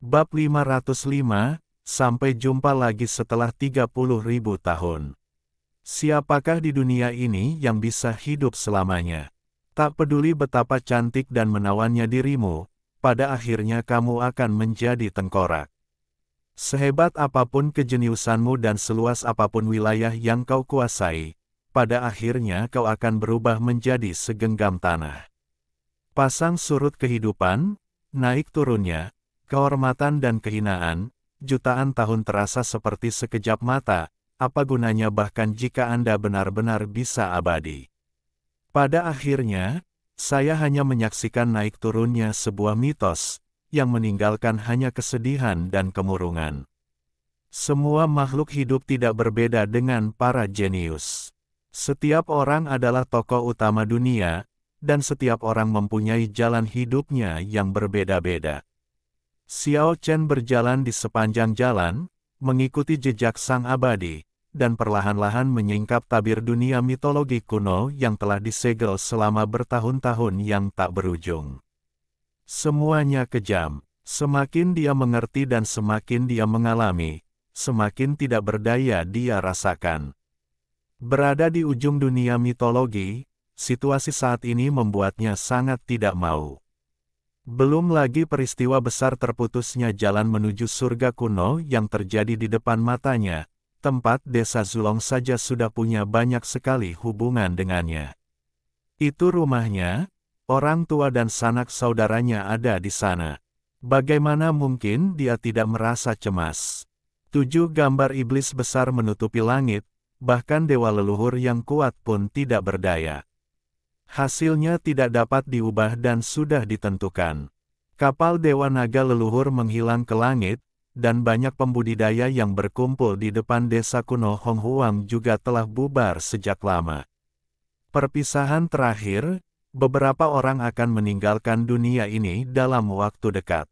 Bab 505, sampai jumpa lagi setelah 30.000 tahun. Siapakah di dunia ini yang bisa hidup selamanya? Tak peduli betapa cantik dan menawannya dirimu, pada akhirnya kamu akan menjadi tengkorak. Sehebat apapun kejeniusanmu dan seluas apapun wilayah yang kau kuasai, pada akhirnya kau akan berubah menjadi segenggam tanah. Pasang surut kehidupan, naik turunnya, kehormatan dan kehinaan, jutaan tahun terasa seperti sekejap mata, apa gunanya bahkan jika Anda benar-benar bisa abadi. Pada akhirnya, saya hanya menyaksikan naik turunnya sebuah mitos, yang meninggalkan hanya kesedihan dan kemurungan. Semua makhluk hidup tidak berbeda dengan para jenius. Setiap orang adalah tokoh utama dunia, dan setiap orang mempunyai jalan hidupnya yang berbeda-beda. Xiao Chen berjalan di sepanjang jalan, mengikuti jejak sang abadi, dan perlahan-lahan menyingkap tabir dunia mitologi kuno yang telah disegel selama bertahun-tahun yang tak berujung. Semuanya kejam. Semakin dia mengerti dan semakin dia mengalami, semakin tidak berdaya dia rasakan. Berada di ujung dunia mitologi, situasi saat ini membuatnya sangat tidak mau. Belum lagi peristiwa besar terputusnya jalan menuju surga kuno yang terjadi di depan matanya, tempat desa Zulong saja sudah punya banyak sekali hubungan dengannya. Itu rumahnya, orang tua dan sanak saudaranya ada di sana. Bagaimana mungkin dia tidak merasa cemas? 7 gambar iblis besar menutupi langit, bahkan dewa leluhur yang kuat pun tidak berdaya. Hasilnya tidak dapat diubah dan sudah ditentukan. Kapal Dewa Naga leluhur menghilang ke langit, dan banyak pembudidaya yang berkumpul di depan desa kuno Hong Huang juga telah bubar sejak lama. Perpisahan terakhir, beberapa orang akan meninggalkan dunia ini dalam waktu dekat.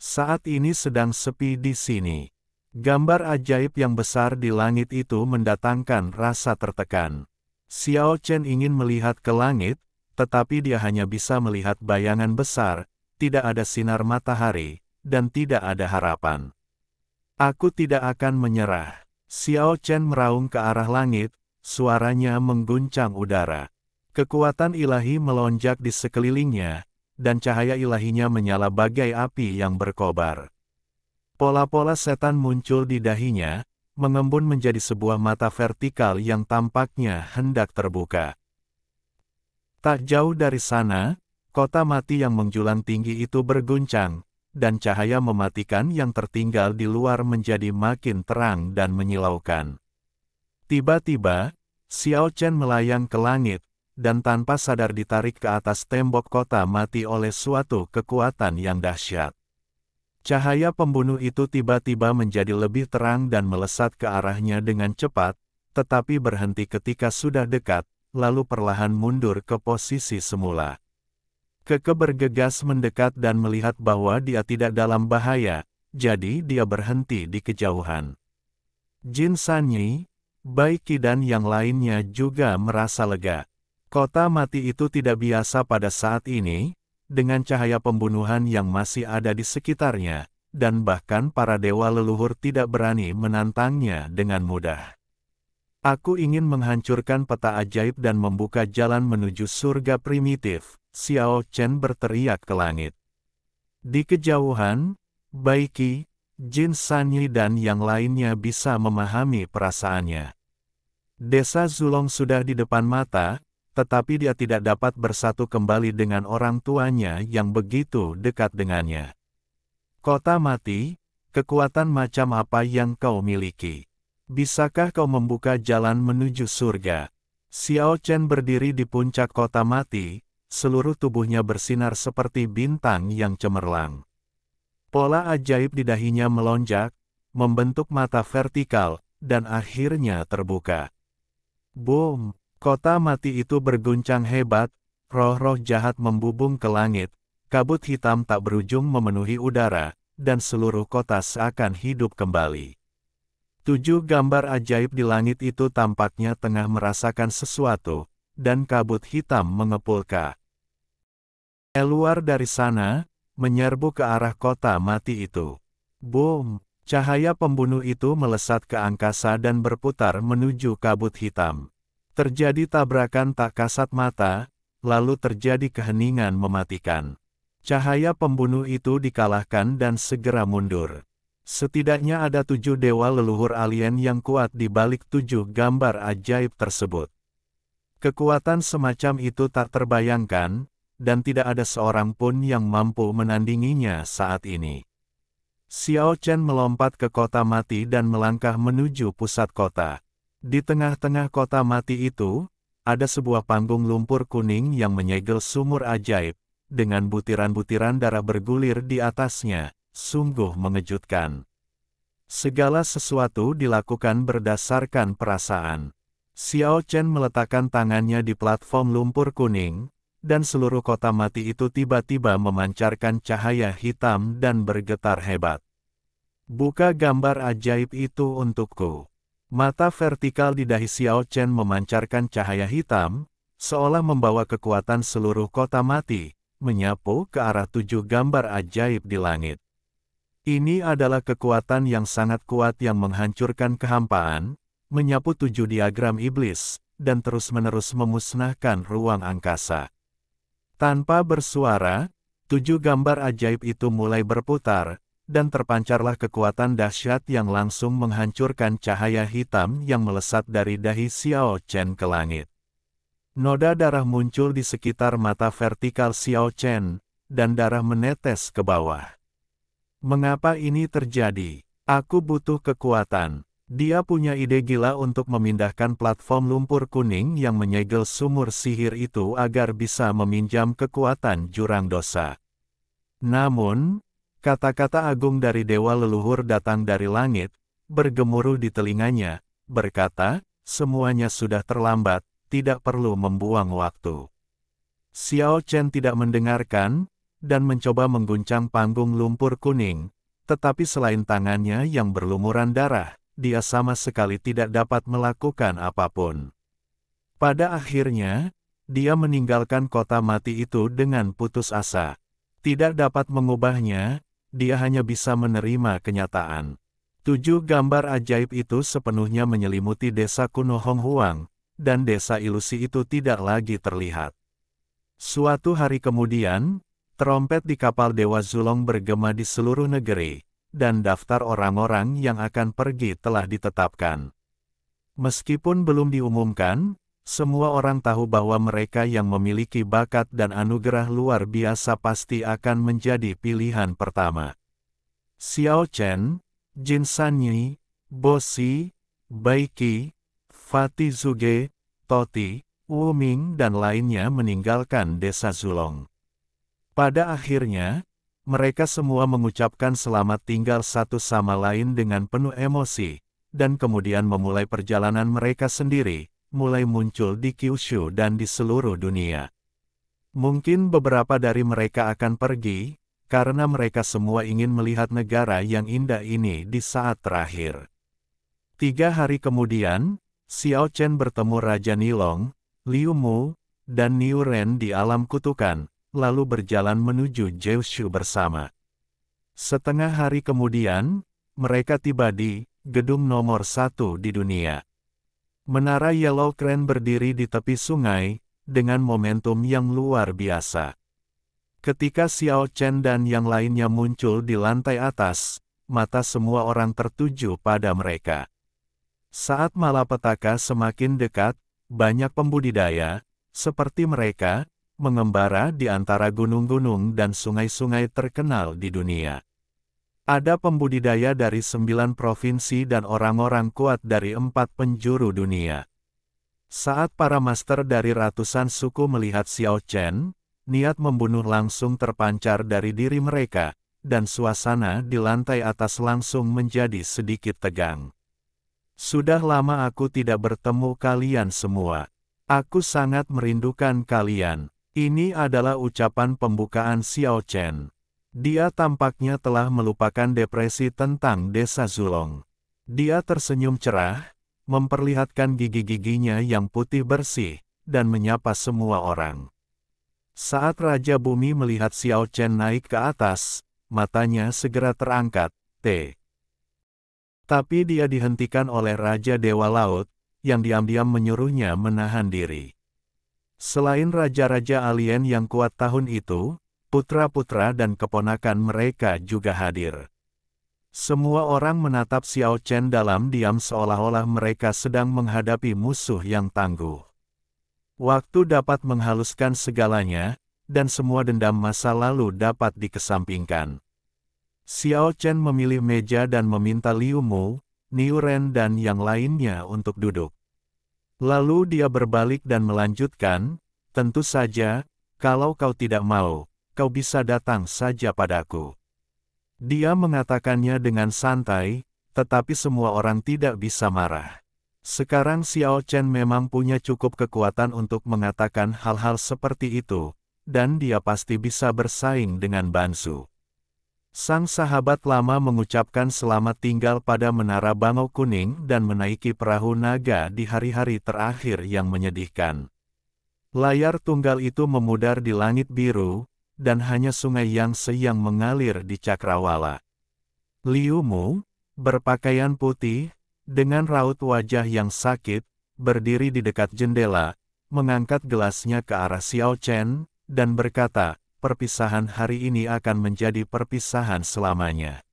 Saat ini sedang sepi di sini. Gambar ajaib yang besar di langit itu mendatangkan rasa tertekan. Xiao Chen ingin melihat ke langit, tetapi dia hanya bisa melihat bayangan besar, tidak ada sinar matahari, dan tidak ada harapan. Aku tidak akan menyerah. Xiao Chen meraung ke arah langit, suaranya mengguncang udara. Kekuatan ilahi melonjak di sekelilingnya, dan cahaya ilahinya menyala bagai api yang berkobar. Pola-pola setan muncul di dahinya, mengembun menjadi sebuah mata vertikal yang tampaknya hendak terbuka. Tak jauh dari sana, kota mati yang menjulang tinggi itu berguncang, dan cahaya mematikan yang tertinggal di luar menjadi makin terang dan menyilaukan. Tiba-tiba, Xiao Chen melayang ke langit, dan tanpa sadar ditarik ke atas tembok kota mati oleh suatu kekuatan yang dahsyat. Cahaya pembunuh itu tiba-tiba menjadi lebih terang dan melesat ke arahnya dengan cepat, tetapi berhenti ketika sudah dekat, lalu perlahan mundur ke posisi semula. Keke bergegas mendekat dan melihat bahwa dia tidak dalam bahaya, jadi dia berhenti di kejauhan. Jin Sanyi, Bai Qi dan yang lainnya juga merasa lega. Kota mati itu tidak biasa pada saat ini, dengan cahaya pembunuhan yang masih ada di sekitarnya, dan bahkan para dewa leluhur tidak berani menantangnya dengan mudah. Aku ingin menghancurkan peta ajaib dan membuka jalan menuju surga primitif, Xiao Chen berteriak ke langit. Di kejauhan, Bai Qi, Jin Sanyi dan yang lainnya bisa memahami perasaannya. Desa Zulong sudah di depan mata, tetapi dia tidak dapat bersatu kembali dengan orang tuanya yang begitu dekat dengannya. Kota mati, kekuatan macam apa yang kau miliki? Bisakah kau membuka jalan menuju surga? Xiao Chen berdiri di puncak kota mati, seluruh tubuhnya bersinar seperti bintang yang cemerlang. Pola ajaib di dahinya melonjak, membentuk mata vertikal, dan akhirnya terbuka. Boom! Kota mati itu berguncang hebat, roh-roh jahat membubung ke langit, kabut hitam tak berujung memenuhi udara, dan seluruh kota seakan hidup kembali. 7 gambar ajaib di langit itu tampaknya tengah merasakan sesuatu, dan kabut hitam mengepulkan. Keluar dari sana, menyerbu ke arah kota mati itu. Boom! Cahaya pembunuh itu melesat ke angkasa dan berputar menuju kabut hitam. Terjadi tabrakan tak kasat mata, lalu terjadi keheningan mematikan. Cahaya pembunuh itu dikalahkan dan segera mundur. Setidaknya ada 7 dewa leluhur alien yang kuat di balik 7 gambar ajaib tersebut. Kekuatan semacam itu tak terbayangkan, dan tidak ada seorang pun yang mampu menandinginya saat ini. Xiao Chen melompat ke kota mati dan melangkah menuju pusat kota. Di tengah-tengah kota mati itu, ada sebuah panggung lumpur kuning yang menyegel sumur ajaib, dengan butiran-butiran darah bergulir di atasnya, sungguh mengejutkan. Segala sesuatu dilakukan berdasarkan perasaan. Xiao Chen meletakkan tangannya di platform lumpur kuning, dan seluruh kota mati itu tiba-tiba memancarkan cahaya hitam dan bergetar hebat. Buka gambar ajaib itu untukku. Mata vertikal di dahi Xiao Chen memancarkan cahaya hitam, seolah membawa kekuatan seluruh kota mati, menyapu ke arah 7 gambar ajaib di langit. Ini adalah kekuatan yang sangat kuat yang menghancurkan kehampaan, menyapu 7 diagram iblis, dan terus-menerus memusnahkan ruang angkasa. Tanpa bersuara, 7 gambar ajaib itu mulai berputar, dan terpancarlah kekuatan dahsyat yang langsung menghancurkan cahaya hitam yang melesat dari dahi Xiao Chen ke langit. Noda darah muncul di sekitar mata vertikal Xiao Chen, dan darah menetes ke bawah. Mengapa ini terjadi? Aku butuh kekuatan. Dia punya ide gila untuk memindahkan platform lumpur kuning yang menyegel sumur sihir itu agar bisa meminjam kekuatan jurang dosa. Namun, kata-kata agung dari dewa leluhur datang dari langit, bergemuruh di telinganya, berkata, semuanya sudah terlambat, tidak perlu membuang waktu. Xiao Chen tidak mendengarkan, dan mencoba mengguncang panggung lumpur kuning, tetapi selain tangannya yang berlumuran darah, dia sama sekali tidak dapat melakukan apapun. Pada akhirnya, dia meninggalkan kota mati itu dengan putus asa. Tidak dapat mengubahnya, dia hanya bisa menerima kenyataan. 7 gambar ajaib itu sepenuhnya menyelimuti desa kuno Hong Huang, dan desa ilusi itu tidak lagi terlihat. Suatu hari kemudian, trompet di kapal Dewa Zulong bergema di seluruh negeri, dan daftar orang-orang yang akan pergi telah ditetapkan. Meskipun belum diumumkan, semua orang tahu bahwa mereka yang memiliki bakat dan anugerah luar biasa pasti akan menjadi pilihan pertama. Xiao Chen, Jin Sanyi, Bo Xi, Bai Qi, Fatih Zuge, Toti, Wu Ming dan lainnya meninggalkan desa Zulong. Pada akhirnya, mereka semua mengucapkan selamat tinggal satu sama lain dengan penuh emosi, dan kemudian memulai perjalanan mereka sendiri, mulai muncul di Kyushu dan di seluruh dunia. Mungkin beberapa dari mereka akan pergi, karena mereka semua ingin melihat negara yang indah ini di saat terakhir. 3 hari kemudian, Xiao Chen bertemu Raja Nilong, Liu Mu, dan Niu Ren di alam kutukan, lalu berjalan menuju Jeushu bersama. Setengah hari kemudian, mereka tiba di gedung nomor 1 di dunia. Menara Yellow Crane berdiri di tepi sungai, dengan momentum yang luar biasa. Ketika Xiao Chen dan yang lainnya muncul di lantai atas, mata semua orang tertuju pada mereka. Saat malapetaka semakin dekat, banyak pembudidaya, seperti mereka, mengembara di antara gunung-gunung dan sungai-sungai terkenal di dunia. Ada pembudidaya dari 9 provinsi dan orang-orang kuat dari 4 penjuru dunia. Saat para master dari ratusan suku melihat Xiao Chen, niat membunuh langsung terpancar dari diri mereka, dan suasana di lantai atas langsung menjadi sedikit tegang. Sudah lama aku tidak bertemu kalian semua. Aku sangat merindukan kalian. Ini adalah ucapan pembukaan Xiao Chen. Dia tampaknya telah melupakan depresi tentang desa Zulong. Dia tersenyum cerah, memperlihatkan gigi-giginya yang putih bersih, dan menyapa semua orang. Saat Raja Bumi melihat Xiao Chen naik ke atas, matanya segera terangkat, Tapi dia dihentikan oleh Raja Dewa Laut, yang diam-diam menyuruhnya menahan diri. Selain raja-raja alien yang kuat tahun itu, putra-putra dan keponakan mereka juga hadir. Semua orang menatap Xiao Chen dalam diam seolah-olah mereka sedang menghadapi musuh yang tangguh. Waktu dapat menghaluskan segalanya, dan semua dendam masa lalu dapat dikesampingkan. Xiao Chen memilih meja dan meminta Liu Mu, Niu Ren dan yang lainnya untuk duduk. Lalu dia berbalik dan melanjutkan, tentu saja, kalau kau tidak mau, kau bisa datang saja padaku. Dia mengatakannya dengan santai, tetapi semua orang tidak bisa marah. Sekarang Xiao Chen memang punya cukup kekuatan untuk mengatakan hal-hal seperti itu, dan dia pasti bisa bersaing dengan Bansu. Sang sahabat lama mengucapkan selamat tinggal pada Menara Bangau Kuning dan menaiki perahu naga di hari-hari terakhir yang menyedihkan. Layar tunggal itu memudar di langit biru, dan hanya sungai Yangtze yang mengalir di cakrawala. Liu Mu, berpakaian putih, dengan raut wajah yang sakit, berdiri di dekat jendela, mengangkat gelasnya ke arah Xiao Chen, dan berkata, perpisahan hari ini akan menjadi perpisahan selamanya.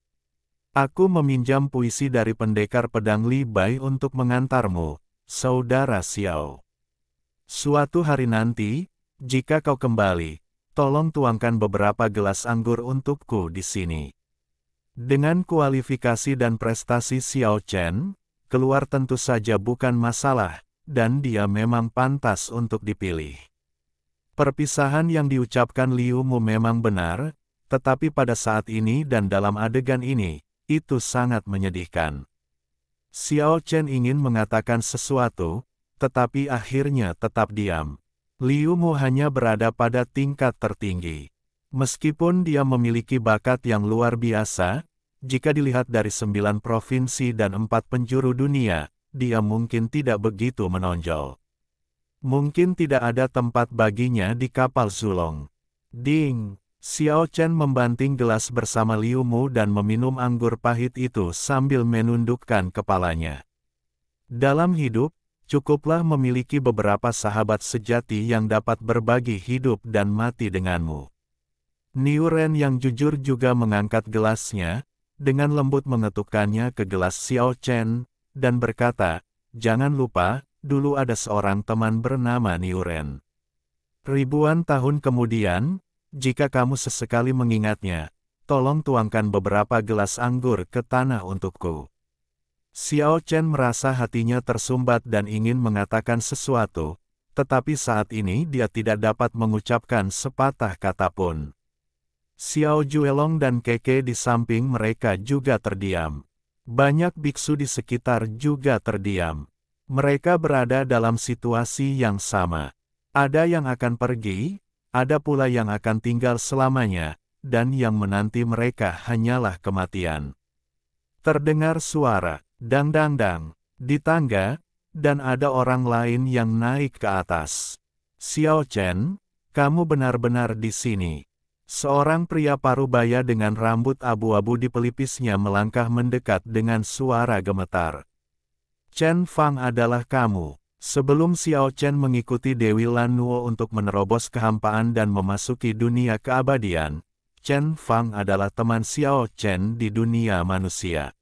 Aku meminjam puisi dari pendekar pedang Li Bai untuk mengantarmu, saudara Xiao. Suatu hari nanti, jika kau kembali, tolong tuangkan beberapa gelas anggur untukku di sini. Dengan kualifikasi dan prestasi Xiao Chen, keluar tentu saja bukan masalah, dan dia memang pantas untuk dipilih. Perpisahan yang diucapkan Liu Mu memang benar, tetapi pada saat ini dan dalam adegan ini, itu sangat menyedihkan. Xiao Chen ingin mengatakan sesuatu, tetapi akhirnya tetap diam. Liu Mu hanya berada pada tingkat tertinggi. Meskipun dia memiliki bakat yang luar biasa, jika dilihat dari 9 provinsi dan 4 penjuru dunia, dia mungkin tidak begitu menonjol. Mungkin tidak ada tempat baginya di kapal Zulong. Ding! Xiao Chen membanting gelas bersama Liu Mu dan meminum anggur pahit itu sambil menundukkan kepalanya. Dalam hidup, cukuplah memiliki beberapa sahabat sejati yang dapat berbagi hidup dan mati denganmu. Niu Ren yang jujur juga mengangkat gelasnya, dengan lembut mengetukkannya ke gelas Xiao Chen, dan berkata, jangan lupa, dulu ada seorang teman bernama Niu Ren. Ribuan tahun kemudian, jika kamu sesekali mengingatnya, tolong tuangkan beberapa gelas anggur ke tanah untukku. Xiao Chen merasa hatinya tersumbat dan ingin mengatakan sesuatu, tetapi saat ini dia tidak dapat mengucapkan sepatah kata pun. Xiao Juelong dan Keke di samping mereka juga terdiam. Banyak biksu di sekitar juga terdiam. Mereka berada dalam situasi yang sama. Ada yang akan pergi, ada pula yang akan tinggal selamanya, dan yang menanti mereka hanyalah kematian. Terdengar suara, dang dang dang, di tangga, dan ada orang lain yang naik ke atas. Xiao Chen, kamu benar-benar di sini. Seorang pria parubaya dengan rambut abu-abu di pelipisnya melangkah mendekat dengan suara gemetar. Chen Fang adalah kamu. Sebelum Xiao Chen mengikuti Dewi Lan Nuo untuk menerobos kehampaan dan memasuki dunia keabadian, Chen Fang adalah teman Xiao Chen di dunia manusia.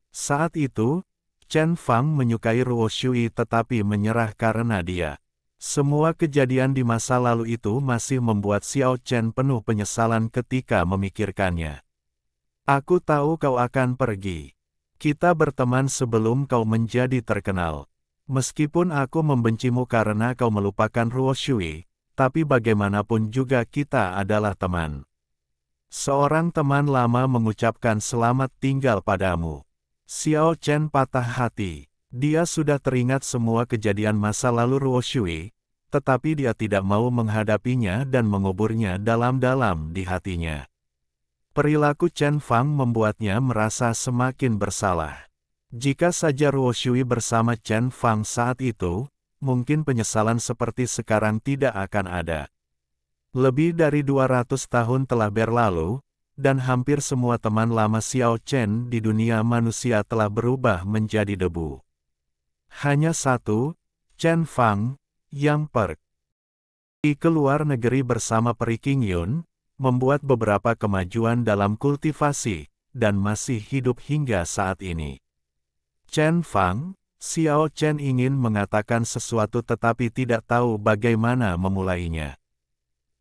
Saat itu, Chen Fang menyukai Ruo Shui tetapi menyerah karena dia. Semua kejadian di masa lalu itu masih membuat Xiao Chen penuh penyesalan ketika memikirkannya. Aku tahu kau akan pergi. Kita berteman sebelum kau menjadi terkenal. Meskipun aku membencimu karena kau melupakan Ruo Shui, tapi bagaimanapun juga kita adalah teman. Seorang teman lama mengucapkan selamat tinggal padamu. Xiao Chen patah hati. Dia sudah teringat semua kejadian masa lalu Ruo Shui, tetapi dia tidak mau menghadapinya dan menguburnya dalam-dalam di hatinya. Perilaku Chen Fang membuatnya merasa semakin bersalah. Jika saja Ruo Shui bersama Chen Fang saat itu, mungkin penyesalan seperti sekarang tidak akan ada. Lebih dari 200 tahun telah berlalu, dan hampir semua teman lama Xiao Chen di dunia manusia telah berubah menjadi debu. Hanya satu, Chen Fang, yang pergi ke luar negeri bersama Peri Qingyun, membuat beberapa kemajuan dalam kultivasi, dan masih hidup hingga saat ini. Chen Fang, Xiao Chen ingin mengatakan sesuatu tetapi tidak tahu bagaimana memulainya.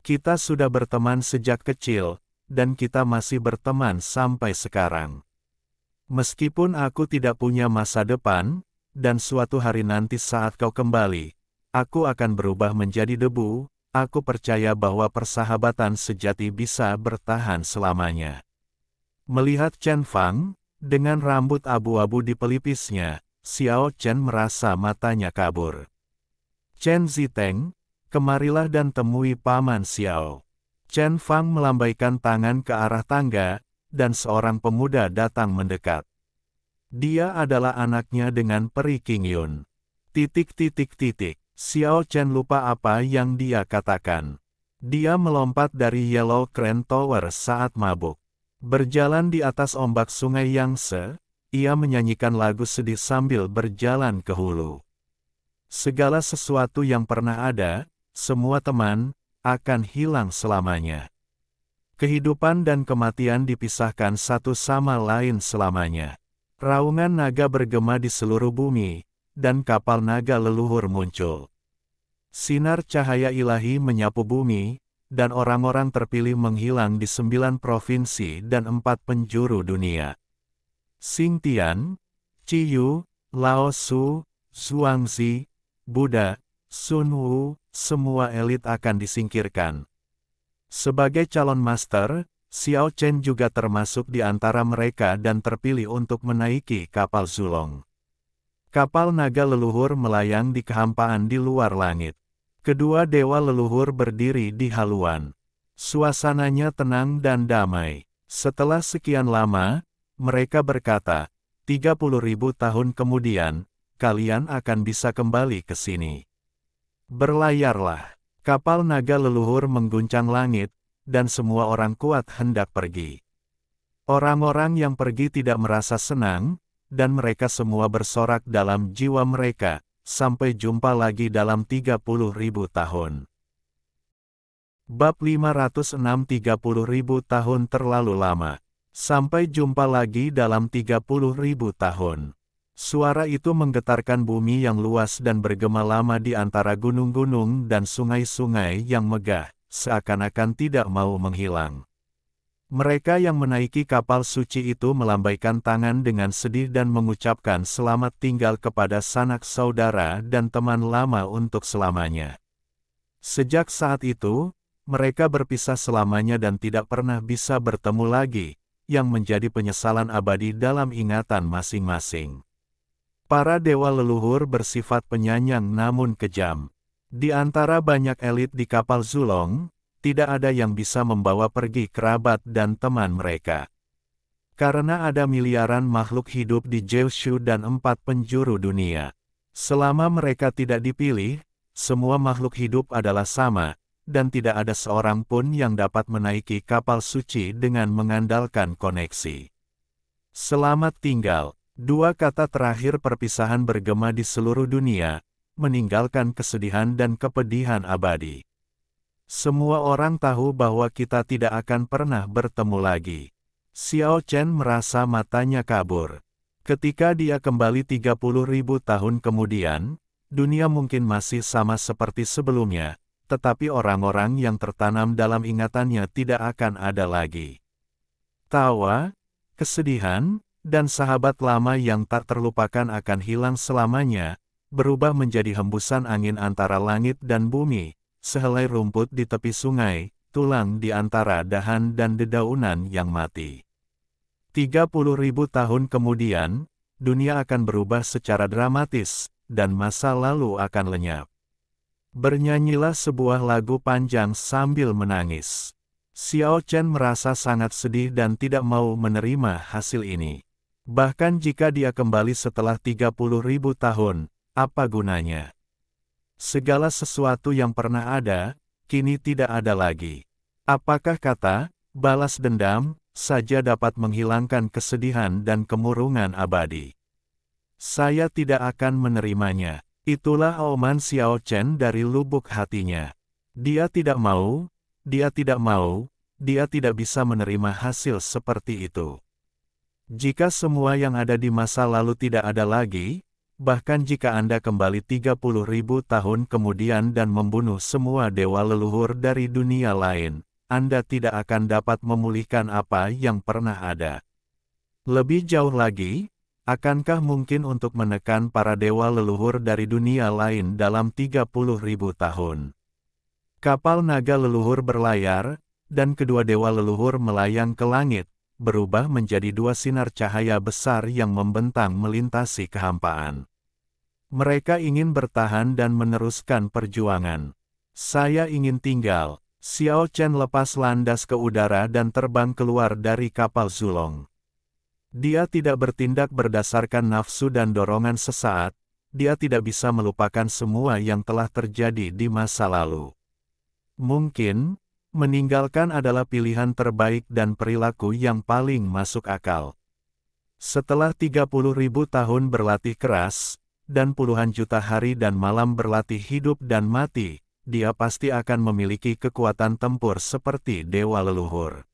Kita sudah berteman sejak kecil, dan kita masih berteman sampai sekarang. Meskipun aku tidak punya masa depan, dan suatu hari nanti saat kau kembali, aku akan berubah menjadi debu, aku percaya bahwa persahabatan sejati bisa bertahan selamanya. Melihat Chen Fang, dengan rambut abu-abu di pelipisnya, Xiao Chen merasa matanya kabur. Chen Ziteng, kemarilah dan temui Paman Xiao. Chen Fang melambaikan tangan ke arah tangga, dan seorang pemuda datang mendekat. Dia adalah anaknya dengan Peri Qingyun. Xiao Chen lupa apa yang dia katakan. Dia melompat dari Yellow Crane Tower saat mabuk. Berjalan di atas ombak sungai Yangtze, ia menyanyikan lagu sedih sambil berjalan ke hulu. Segala sesuatu yang pernah ada, semua teman, akan hilang selamanya. Kehidupan dan kematian dipisahkan satu sama lain selamanya. Raungan naga bergema di seluruh bumi, dan kapal naga leluhur muncul. Sinar cahaya ilahi menyapu bumi, dan orang-orang terpilih menghilang di 9 provinsi dan 4 penjuru dunia. Xingtian, Ciyu, Lao Su, Zhuangzi, Buddha, Sun Wu, semua elit akan disingkirkan. Sebagai calon master, Xiao Chen juga termasuk di antara mereka dan terpilih untuk menaiki kapal Zulong. Kapal naga leluhur melayang di kehampaan di luar langit. Kedua dewa leluhur berdiri di haluan. Suasananya tenang dan damai. Setelah sekian lama, mereka berkata, 30.000 tahun kemudian, kalian akan bisa kembali ke sini. Berlayarlah. Kapal naga leluhur mengguncang langit, dan semua orang kuat hendak pergi. Orang-orang yang pergi tidak merasa senang, dan mereka semua bersorak dalam jiwa mereka, sampai jumpa lagi dalam 30.000 tahun. Bab 506 30.000 tahun terlalu lama. Sampai jumpa lagi dalam 30.000 tahun. Suara itu menggetarkan bumi yang luas dan bergema lama di antara gunung-gunung dan sungai-sungai yang megah, seakan-akan tidak mau menghilang. Mereka yang menaiki kapal suci itu melambaikan tangan dengan sedih dan mengucapkan selamat tinggal kepada sanak saudara dan teman lama untuk selamanya. Sejak saat itu, mereka berpisah selamanya dan tidak pernah bisa bertemu lagi, yang menjadi penyesalan abadi dalam ingatan masing-masing. Para dewa leluhur bersifat penyayang namun kejam. Di antara banyak elit di kapal Zulong, tidak ada yang bisa membawa pergi kerabat dan teman mereka. Karena ada miliaran makhluk hidup di Jiushu dan 4 penjuru dunia. Selama mereka tidak dipilih, semua makhluk hidup adalah sama, dan tidak ada seorang pun yang dapat menaiki kapal suci dengan mengandalkan koneksi. Selamat tinggal. Dua kata terakhir perpisahan bergema di seluruh dunia, meninggalkan kesedihan dan kepedihan abadi. Semua orang tahu bahwa kita tidak akan pernah bertemu lagi. Xiao Chen merasa matanya kabur. Ketika dia kembali 30.000 tahun kemudian, dunia mungkin masih sama seperti sebelumnya, tetapi orang-orang yang tertanam dalam ingatannya tidak akan ada lagi. Tawa, kesedihan, dan sahabat lama yang tak terlupakan akan hilang selamanya, berubah menjadi hembusan angin antara langit dan bumi, sehelai rumput di tepi sungai, tulang di antara dahan dan dedaunan yang mati. 30.000 tahun kemudian, dunia akan berubah secara dramatis, dan masa lalu akan lenyap. Bernyanyilah sebuah lagu panjang sambil menangis. Xiao Chen merasa sangat sedih dan tidak mau menerima hasil ini. Bahkan jika dia kembali setelah 30.000 tahun, apa gunanya? Segala sesuatu yang pernah ada, kini tidak ada lagi. Apakah kata, balas dendam, saja dapat menghilangkan kesedihan dan kemurungan abadi? Saya tidak akan menerimanya. Itulah omongan Xiao Chen dari lubuk hatinya. Dia tidak mau, dia tidak mau, dia tidak bisa menerima hasil seperti itu. Jika semua yang ada di masa lalu tidak ada lagi, bahkan jika Anda kembali 30.000 tahun kemudian dan membunuh semua dewa leluhur dari dunia lain, Anda tidak akan dapat memulihkan apa yang pernah ada. Lebih jauh lagi, akankah mungkin untuk menekan para dewa leluhur dari dunia lain dalam 30.000 tahun? Kapal naga leluhur berlayar, dan kedua dewa leluhur melayang ke langit, berubah menjadi dua sinar cahaya besar yang membentang melintasi kehampaan. Mereka ingin bertahan dan meneruskan perjuangan. Saya ingin tinggal. Xiao Chen lepas landas ke udara dan terbang keluar dari kapal Zulong. Dia tidak bertindak berdasarkan nafsu dan dorongan sesaat, dia tidak bisa melupakan semua yang telah terjadi di masa lalu. Mungkin, meninggalkan adalah pilihan terbaik dan perilaku yang paling masuk akal. Setelah 30.000 tahun berlatih keras, dan puluhan juta hari dan malam berlatih hidup dan mati, dia pasti akan memiliki kekuatan tempur seperti dewa leluhur.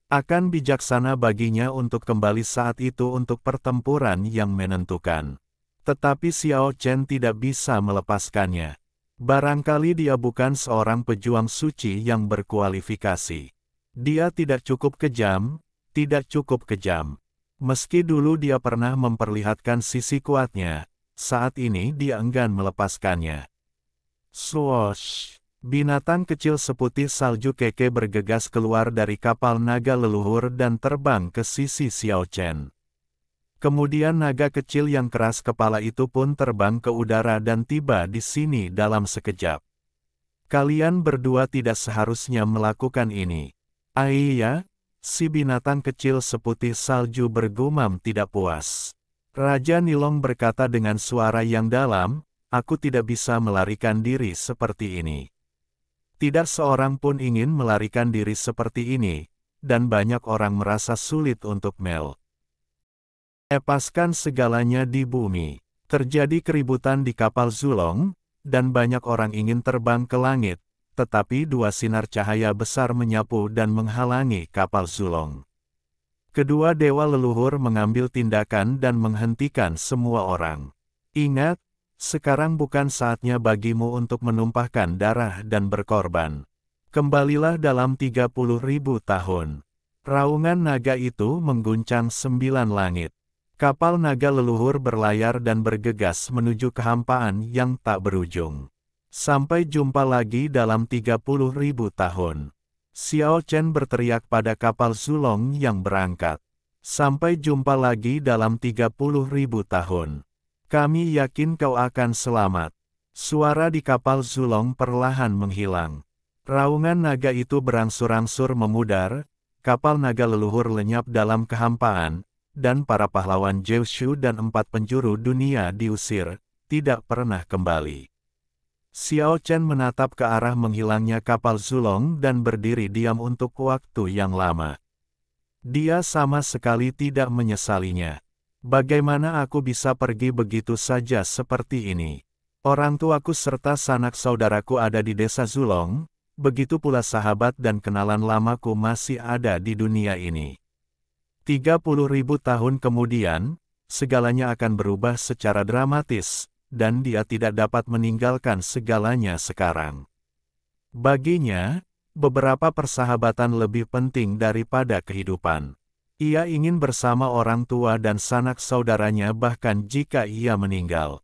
Akan bijaksana baginya untuk kembali saat itu untuk pertempuran yang menentukan. Tetapi Xiao Chen tidak bisa melepaskannya. Barangkali dia bukan seorang pejuang suci yang berkualifikasi. Dia tidak cukup kejam, tidak cukup kejam. Meski dulu dia pernah memperlihatkan sisi kuatnya, saat ini dia enggan melepaskannya. Swoosh! Binatang kecil seputih salju keke bergegas keluar dari kapal naga leluhur dan terbang ke sisi Xiao Chen. Kemudian naga kecil yang keras kepala itu pun terbang ke udara dan tiba di sini dalam sekejap. Kalian berdua tidak seharusnya melakukan ini. Aiya, si binatang kecil seputih salju bergumam tidak puas. Raja Nilong berkata dengan suara yang dalam, aku tidak bisa melarikan diri seperti ini. Tidak seorang pun ingin melarikan diri seperti ini, dan banyak orang merasa sulit untuk melepaskan segalanya di bumi. Terjadi keributan di kapal Zulong, dan banyak orang ingin terbang ke langit, tetapi dua sinar cahaya besar menyapu dan menghalangi kapal Zulong. Kedua dewa leluhur mengambil tindakan dan menghentikan semua orang. Ingat, sekarang bukan saatnya bagimu untuk menumpahkan darah dan berkorban. Kembalilah dalam 30.000 tahun. Raungan naga itu mengguncang 9 langit. Kapal naga leluhur berlayar dan bergegas menuju kehampaan yang tak berujung. Sampai jumpa lagi dalam 30.000 tahun. Xiao Chen berteriak pada kapal Zulong yang berangkat. Sampai jumpa lagi dalam 30.000 tahun. Kami yakin kau akan selamat. Suara di kapal Zulong perlahan menghilang. Raungan naga itu berangsur-angsur memudar, kapal naga leluhur lenyap dalam kehampaan, dan para pahlawan Jiushu dan 4 penjuru dunia diusir, tidak pernah kembali. Xiao Chen menatap ke arah menghilangnya kapal Zulong dan berdiri diam untuk waktu yang lama. Dia sama sekali tidak menyesalinya. Bagaimana aku bisa pergi begitu saja seperti ini? Orang tuaku serta sanak saudaraku ada di desa Zulong, begitu pula sahabat dan kenalan lamaku masih ada di dunia ini. 30.000 tahun kemudian, segalanya akan berubah secara dramatis, dan dia tidak dapat meninggalkan segalanya sekarang. Baginya, beberapa persahabatan lebih penting daripada kehidupan. Ia ingin bersama orang tua dan sanak saudaranya bahkan jika ia meninggal.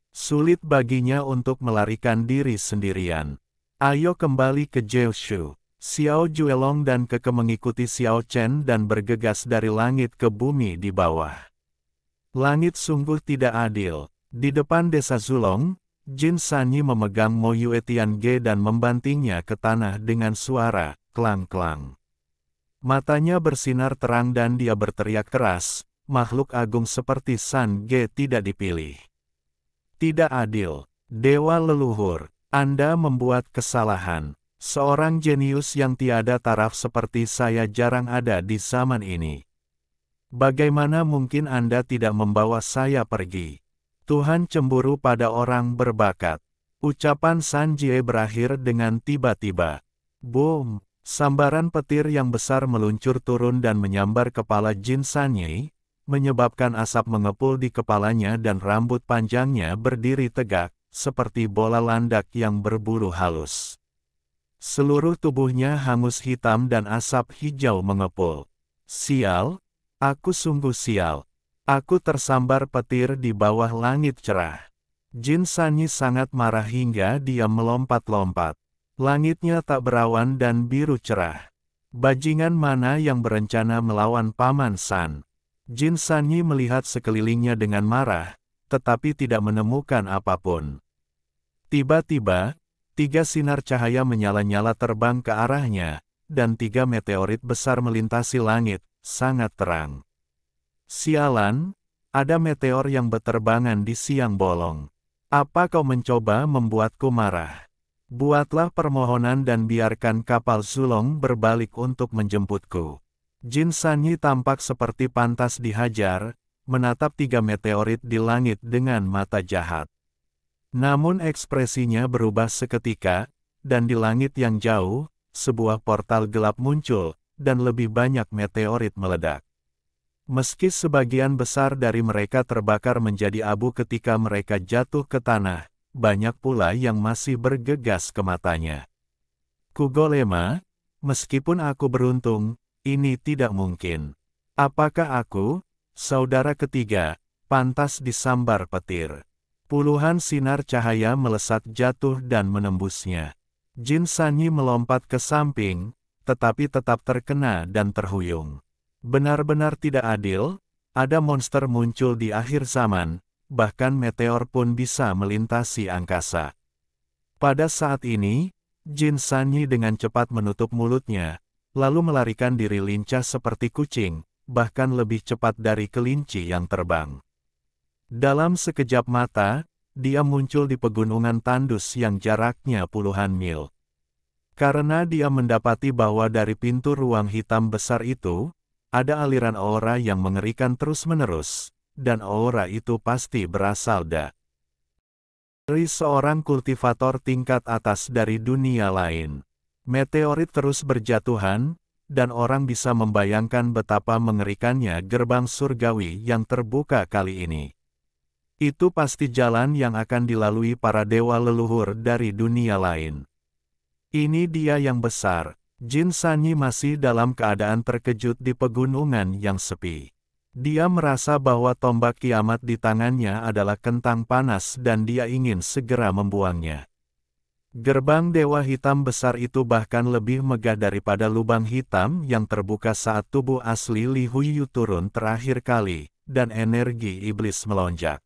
Sulit baginya untuk melarikan diri sendirian. Ayo kembali ke Jiushu. Xiao Juelong dan Keke mengikuti Xiao Chen dan bergegas dari langit ke bumi di bawah. Langit sungguh tidak adil. Di depan desa Zulong, Jin Sanyi memegang Mo Yue Tiange dan membantingnya ke tanah dengan suara klang-klang. Matanya bersinar terang dan dia berteriak keras, makhluk agung seperti San Ge tidak dipilih. Tidak adil, dewa leluhur, Anda membuat kesalahan. Seorang jenius yang tiada taraf seperti saya jarang ada di zaman ini. Bagaimana mungkin Anda tidak membawa saya pergi? Tuhan cemburu pada orang berbakat. Ucapan Sanjie berakhir dengan tiba-tiba. Boom! Sambaran petir yang besar meluncur turun dan menyambar kepala Jin Sanyi, menyebabkan asap mengepul di kepalanya dan rambut panjangnya berdiri tegak, seperti bola landak yang berbulu halus. Seluruh tubuhnya hangus hitam dan asap hijau mengepul. Sial, aku sungguh sial. Aku tersambar petir di bawah langit cerah. Jin Sanyi sangat marah hingga dia melompat-lompat. Langitnya tak berawan dan biru cerah. Bajingan mana yang berencana melawan Paman San? Jin Sanyi melihat sekelilingnya dengan marah, tetapi tidak menemukan apapun. Tiba-tiba, 3 sinar cahaya menyala-nyala terbang ke arahnya, dan 3 meteorit besar melintasi langit, sangat terang. Sialan, ada meteor yang berterbangan di siang bolong. Apa kau mencoba membuatku marah? Buatlah permohonan dan biarkan kapal Zulong berbalik untuk menjemputku. Jin Sanyi tampak seperti pantas dihajar, menatap 3 meteorit di langit dengan mata jahat. Namun ekspresinya berubah seketika, dan di langit yang jauh, sebuah portal gelap muncul, dan lebih banyak meteorit meledak. Meski sebagian besar dari mereka terbakar menjadi abu ketika mereka jatuh ke tanah, banyak pula yang masih bergegas ke matanya. Kugolema, meskipun aku beruntung, ini tidak mungkin. Apakah aku, saudara ketiga, pantas disambar petir? Puluhan sinar cahaya melesat jatuh dan menembusnya. Jin Sanyi melompat ke samping, tetapi tetap terkena dan terhuyung. Benar-benar tidak adil, ada monster muncul di akhir zaman, bahkan meteor pun bisa melintasi angkasa. Pada saat ini, Jin Sanyi dengan cepat menutup mulutnya, lalu melarikan diri lincah seperti kucing, bahkan lebih cepat dari kelinci yang terbang. Dalam sekejap mata, dia muncul di pegunungan tandus yang jaraknya puluhan mil. Karena dia mendapati bahwa dari pintu ruang hitam besar itu, ada aliran aura yang mengerikan terus-menerus, dan aura itu pasti berasal dari seorang kultivator tingkat atas dari dunia lain. Meteorit terus berjatuhan, dan orang bisa membayangkan betapa mengerikannya gerbang surgawi yang terbuka kali ini. Itu pasti jalan yang akan dilalui para dewa leluhur dari dunia lain. Ini dia yang besar. Jin Sanyi masih dalam keadaan terkejut di pegunungan yang sepi. Dia merasa bahwa tombak kiamat di tangannya adalah kentang panas dan dia ingin segera membuangnya. Gerbang dewa hitam besar itu bahkan lebih megah daripada lubang hitam yang terbuka saat tubuh asli Li Huiyu turun terakhir kali, dan energi iblis melonjak.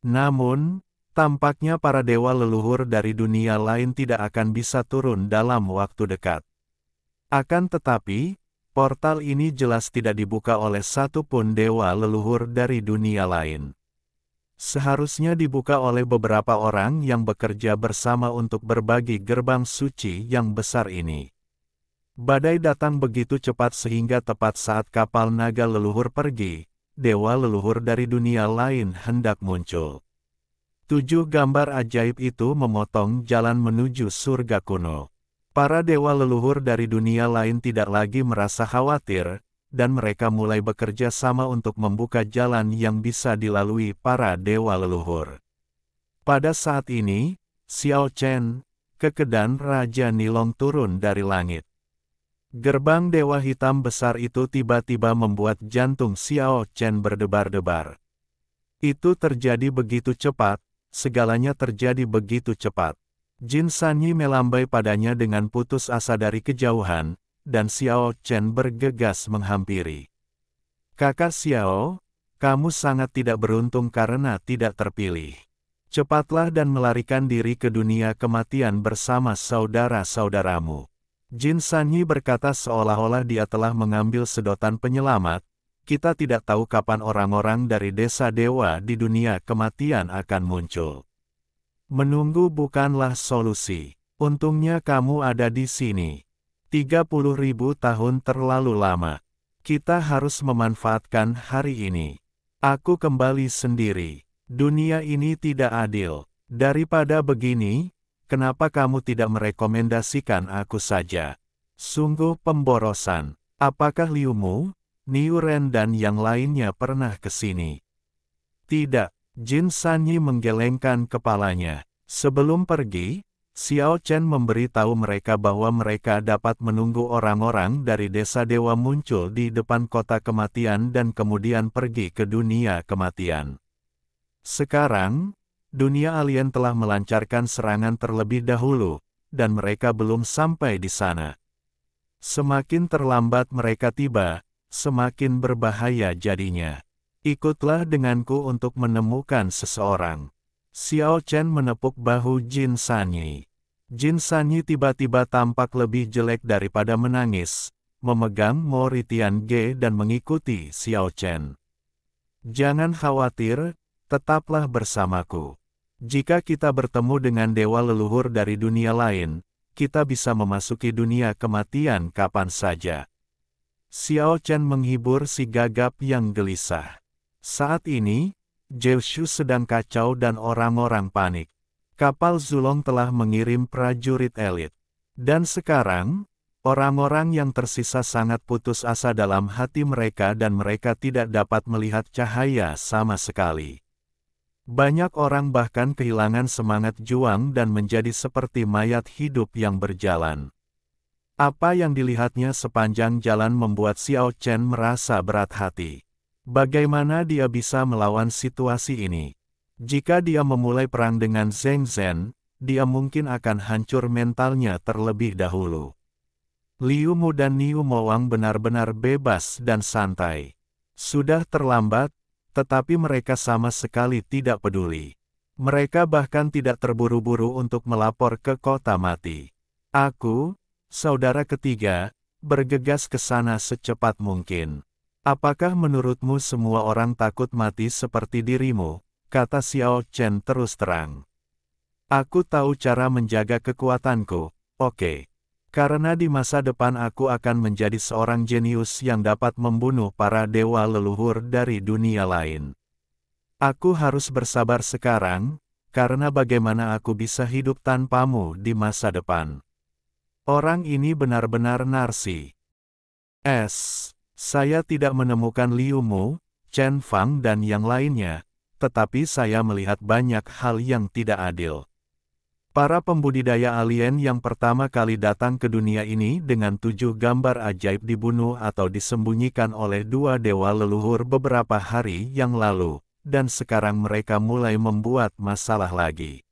Namun, tampaknya para dewa leluhur dari dunia lain tidak akan bisa turun dalam waktu dekat. Akan tetapi, portal ini jelas tidak dibuka oleh satu pun dewa leluhur dari dunia lain. Seharusnya dibuka oleh beberapa orang yang bekerja bersama untuk berbagi gerbang suci yang besar ini. Badai datang begitu cepat sehingga tepat saat kapal naga leluhur pergi, dewa leluhur dari dunia lain hendak muncul. 7 gambar ajaib itu memotong jalan menuju surga kuno. Para dewa leluhur dari dunia lain tidak lagi merasa khawatir, dan mereka mulai bekerja sama untuk membuka jalan yang bisa dilalui para dewa leluhur. Pada saat ini, Xiao Chen, kekedan Raja Nilong turun dari langit. Gerbang dewa hitam besar itu tiba-tiba membuat jantung Xiao Chen berdebar-debar. Itu terjadi begitu cepat, segalanya terjadi begitu cepat. Jin Sanyi melambai padanya dengan putus asa dari kejauhan, dan Xiao Chen bergegas menghampiri. Kakak Xiao, kamu sangat tidak beruntung karena tidak terpilih. Cepatlah dan melarikan diri ke dunia kematian bersama saudara-saudaramu. Jin Sanyi berkata seolah-olah dia telah mengambil sedotan penyelamat, kita tidak tahu kapan orang-orang dari desa dewa di dunia kematian akan muncul. Menunggu bukanlah solusi. Untungnya kamu ada di sini. 30.000 tahun terlalu lama. Kita harus memanfaatkan hari ini. Aku kembali sendiri. Dunia ini tidak adil. Daripada begini, kenapa kamu tidak merekomendasikan aku saja? Sungguh pemborosan. Apakah Liu Mu, Niu Ren dan yang lainnya pernah ke sini? Tidak. Jin Sanyi menggelengkan kepalanya. Sebelum pergi, Xiao Chen memberitahu mereka bahwa mereka dapat menunggu orang-orang dari desa dewa muncul di depan kota kematian dan kemudian pergi ke dunia kematian. Sekarang, dunia alien telah melancarkan serangan terlebih dahulu, dan mereka belum sampai di sana. Semakin terlambat mereka tiba, semakin berbahaya jadinya. Ikutlah denganku untuk menemukan seseorang. Xiao Chen menepuk bahu Jin Sanyi. Jin Sanyi tiba-tiba tampak lebih jelek daripada menangis, memegang Moritian Ge dan mengikuti Xiao Chen. Jangan khawatir, tetaplah bersamaku. Jika kita bertemu dengan dewa leluhur dari dunia lain, kita bisa memasuki dunia kematian kapan saja. Xiao Chen menghibur si gagap yang gelisah. Saat ini, Zhou sedang kacau dan orang-orang panik. Kapal Zulong telah mengirim prajurit elit. Dan sekarang, orang-orang yang tersisa sangat putus asa dalam hati mereka dan mereka tidak dapat melihat cahaya sama sekali. Banyak orang bahkan kehilangan semangat juang dan menjadi seperti mayat hidup yang berjalan. Apa yang dilihatnya sepanjang jalan membuat Xiao Chen merasa berat hati. Bagaimana dia bisa melawan situasi ini? Jika dia memulai perang dengan Zheng Zhen, dia mungkin akan hancur mentalnya terlebih dahulu. Liu Mu dan Niu Mowang benar-benar bebas dan santai. Sudah terlambat, tetapi mereka sama sekali tidak peduli. Mereka bahkan tidak terburu-buru untuk melapor ke kota mati. Aku, saudara ketiga, bergegas ke sana secepat mungkin. Apakah menurutmu semua orang takut mati seperti dirimu? Kata Xiao Chen terus terang. Aku tahu cara menjaga kekuatanku, oke. Karena di masa depan aku akan menjadi seorang jenius yang dapat membunuh para dewa leluhur dari dunia lain. Aku harus bersabar sekarang, karena bagaimana aku bisa hidup tanpamu di masa depan. Orang ini benar-benar narsi. Saya tidak menemukan Liu Mu, Chen Fang dan yang lainnya, tetapi saya melihat banyak hal yang tidak adil. Para pembudidaya alien yang pertama kali datang ke dunia ini dengan 7 gambar ajaib dibunuh atau disembunyikan oleh 2 dewa leluhur beberapa hari yang lalu, dan sekarang mereka mulai membuat masalah lagi.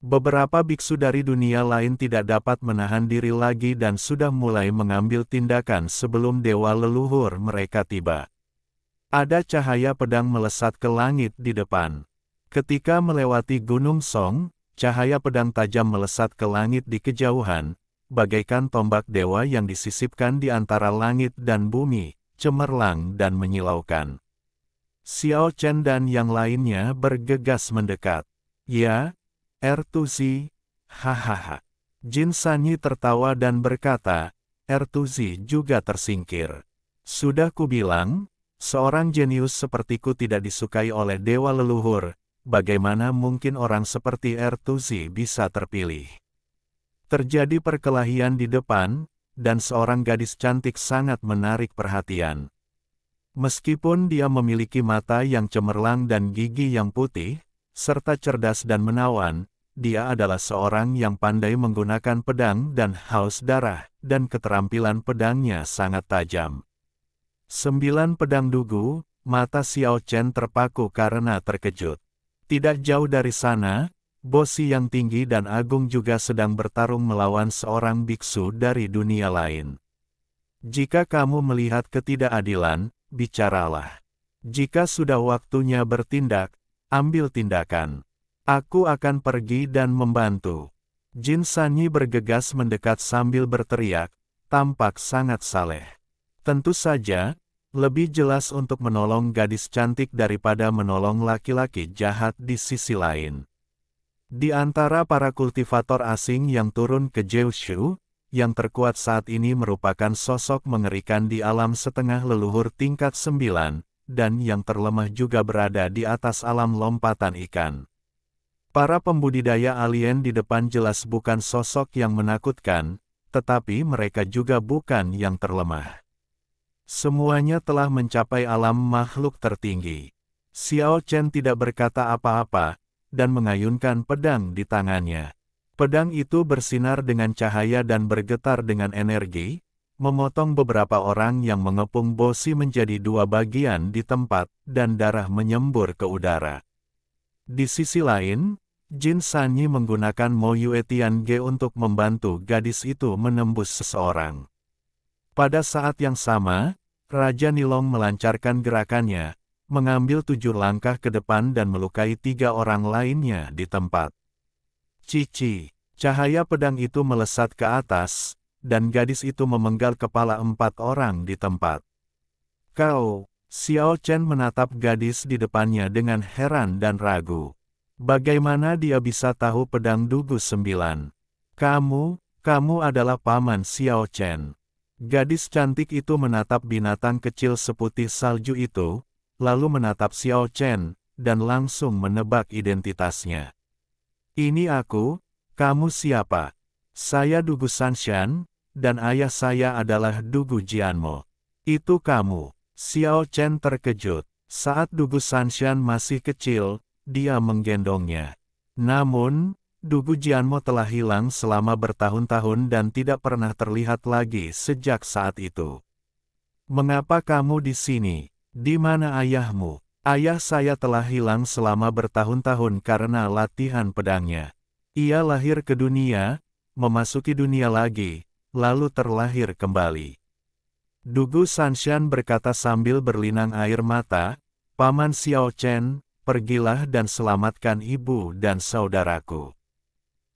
Beberapa biksu dari dunia lain tidak dapat menahan diri lagi dan sudah mulai mengambil tindakan sebelum dewa leluhur mereka tiba. Ada cahaya pedang melesat ke langit di depan. Ketika melewati Gunung Song, cahaya pedang tajam melesat ke langit di kejauhan, bagaikan tombak dewa yang disisipkan di antara langit dan bumi, cemerlang dan menyilaukan. Xiao Chen dan yang lainnya bergegas mendekat. Ya, Ertuzi, hahaha. Jin Sanyi tertawa dan berkata, Ertuzi juga tersingkir. Sudah kubilang, seorang jenius sepertiku tidak disukai oleh dewa leluhur, bagaimana mungkin orang seperti Ertuzi bisa terpilih? Terjadi perkelahian di depan, dan seorang gadis cantik sangat menarik perhatian. Meskipun dia memiliki mata yang cemerlang dan gigi yang putih, serta cerdas dan menawan, dia adalah seorang yang pandai menggunakan pedang dan haus darah, dan keterampilan pedangnya sangat tajam. 9 pedang dugu, mata Xiao Chen terpaku karena terkejut. Tidak jauh dari sana, Bosi yang tinggi dan agung juga sedang bertarung melawan seorang biksu dari dunia lain. Jika kamu melihat ketidakadilan, bicaralah. Jika sudah waktunya bertindak, ambil tindakan. Aku akan pergi dan membantu. Jin Sanyi bergegas mendekat sambil berteriak, tampak sangat saleh. Tentu saja, lebih jelas untuk menolong gadis cantik daripada menolong laki-laki jahat di sisi lain. Di antara para kultivator asing yang turun ke Jeoshu, yang terkuat saat ini merupakan sosok mengerikan di alam setengah leluhur tingkat 9, dan yang terlemah juga berada di atas alam lompatan ikan. Para pembudidaya alien di depan jelas bukan sosok yang menakutkan, tetapi mereka juga bukan yang terlemah. Semuanya telah mencapai alam makhluk tertinggi. Xiao Chen tidak berkata apa-apa, dan mengayunkan pedang di tangannya. Pedang itu bersinar dengan cahaya dan bergetar dengan energi, memotong beberapa orang yang mengepung bosi menjadi dua bagian di tempat, dan darah menyembur ke udara. Di sisi lain, Jin Sanyi menggunakan Mo Yue Tiange untuk membantu gadis itu menembus seseorang. Pada saat yang sama, Raja Nilong melancarkan gerakannya, mengambil 7 langkah ke depan dan melukai 3 orang lainnya di tempat. Cici, cahaya pedang itu melesat ke atas, dan gadis itu memenggal kepala 4 orang di tempat. Kau, Xiao Chen menatap gadis di depannya dengan heran dan ragu. Bagaimana dia bisa tahu pedang Dugu 9? Kamu adalah paman Xiao Chen. Gadis cantik itu menatap binatang kecil seputih salju itu, lalu menatap Xiao Chen, dan langsung menebak identitasnya. Ini aku, kamu siapa? Saya Dugu Sanshan, dan ayah saya adalah Dugu Jianmo. Itu kamu. Xiao Chen terkejut. Saat Dugu Sanshan masih kecil, dia menggendongnya. Namun, Dugu Jianmo telah hilang selama bertahun-tahun dan tidak pernah terlihat lagi sejak saat itu. Mengapa kamu di sini? Di mana ayahmu? Ayah saya telah hilang selama bertahun-tahun karena latihan pedangnya. Ia lahir ke dunia, memasuki dunia lagi, lalu terlahir kembali. Dugu Sanshan berkata sambil berlinang air mata, Paman Xiao Chen, pergilah dan selamatkan ibu dan saudaraku.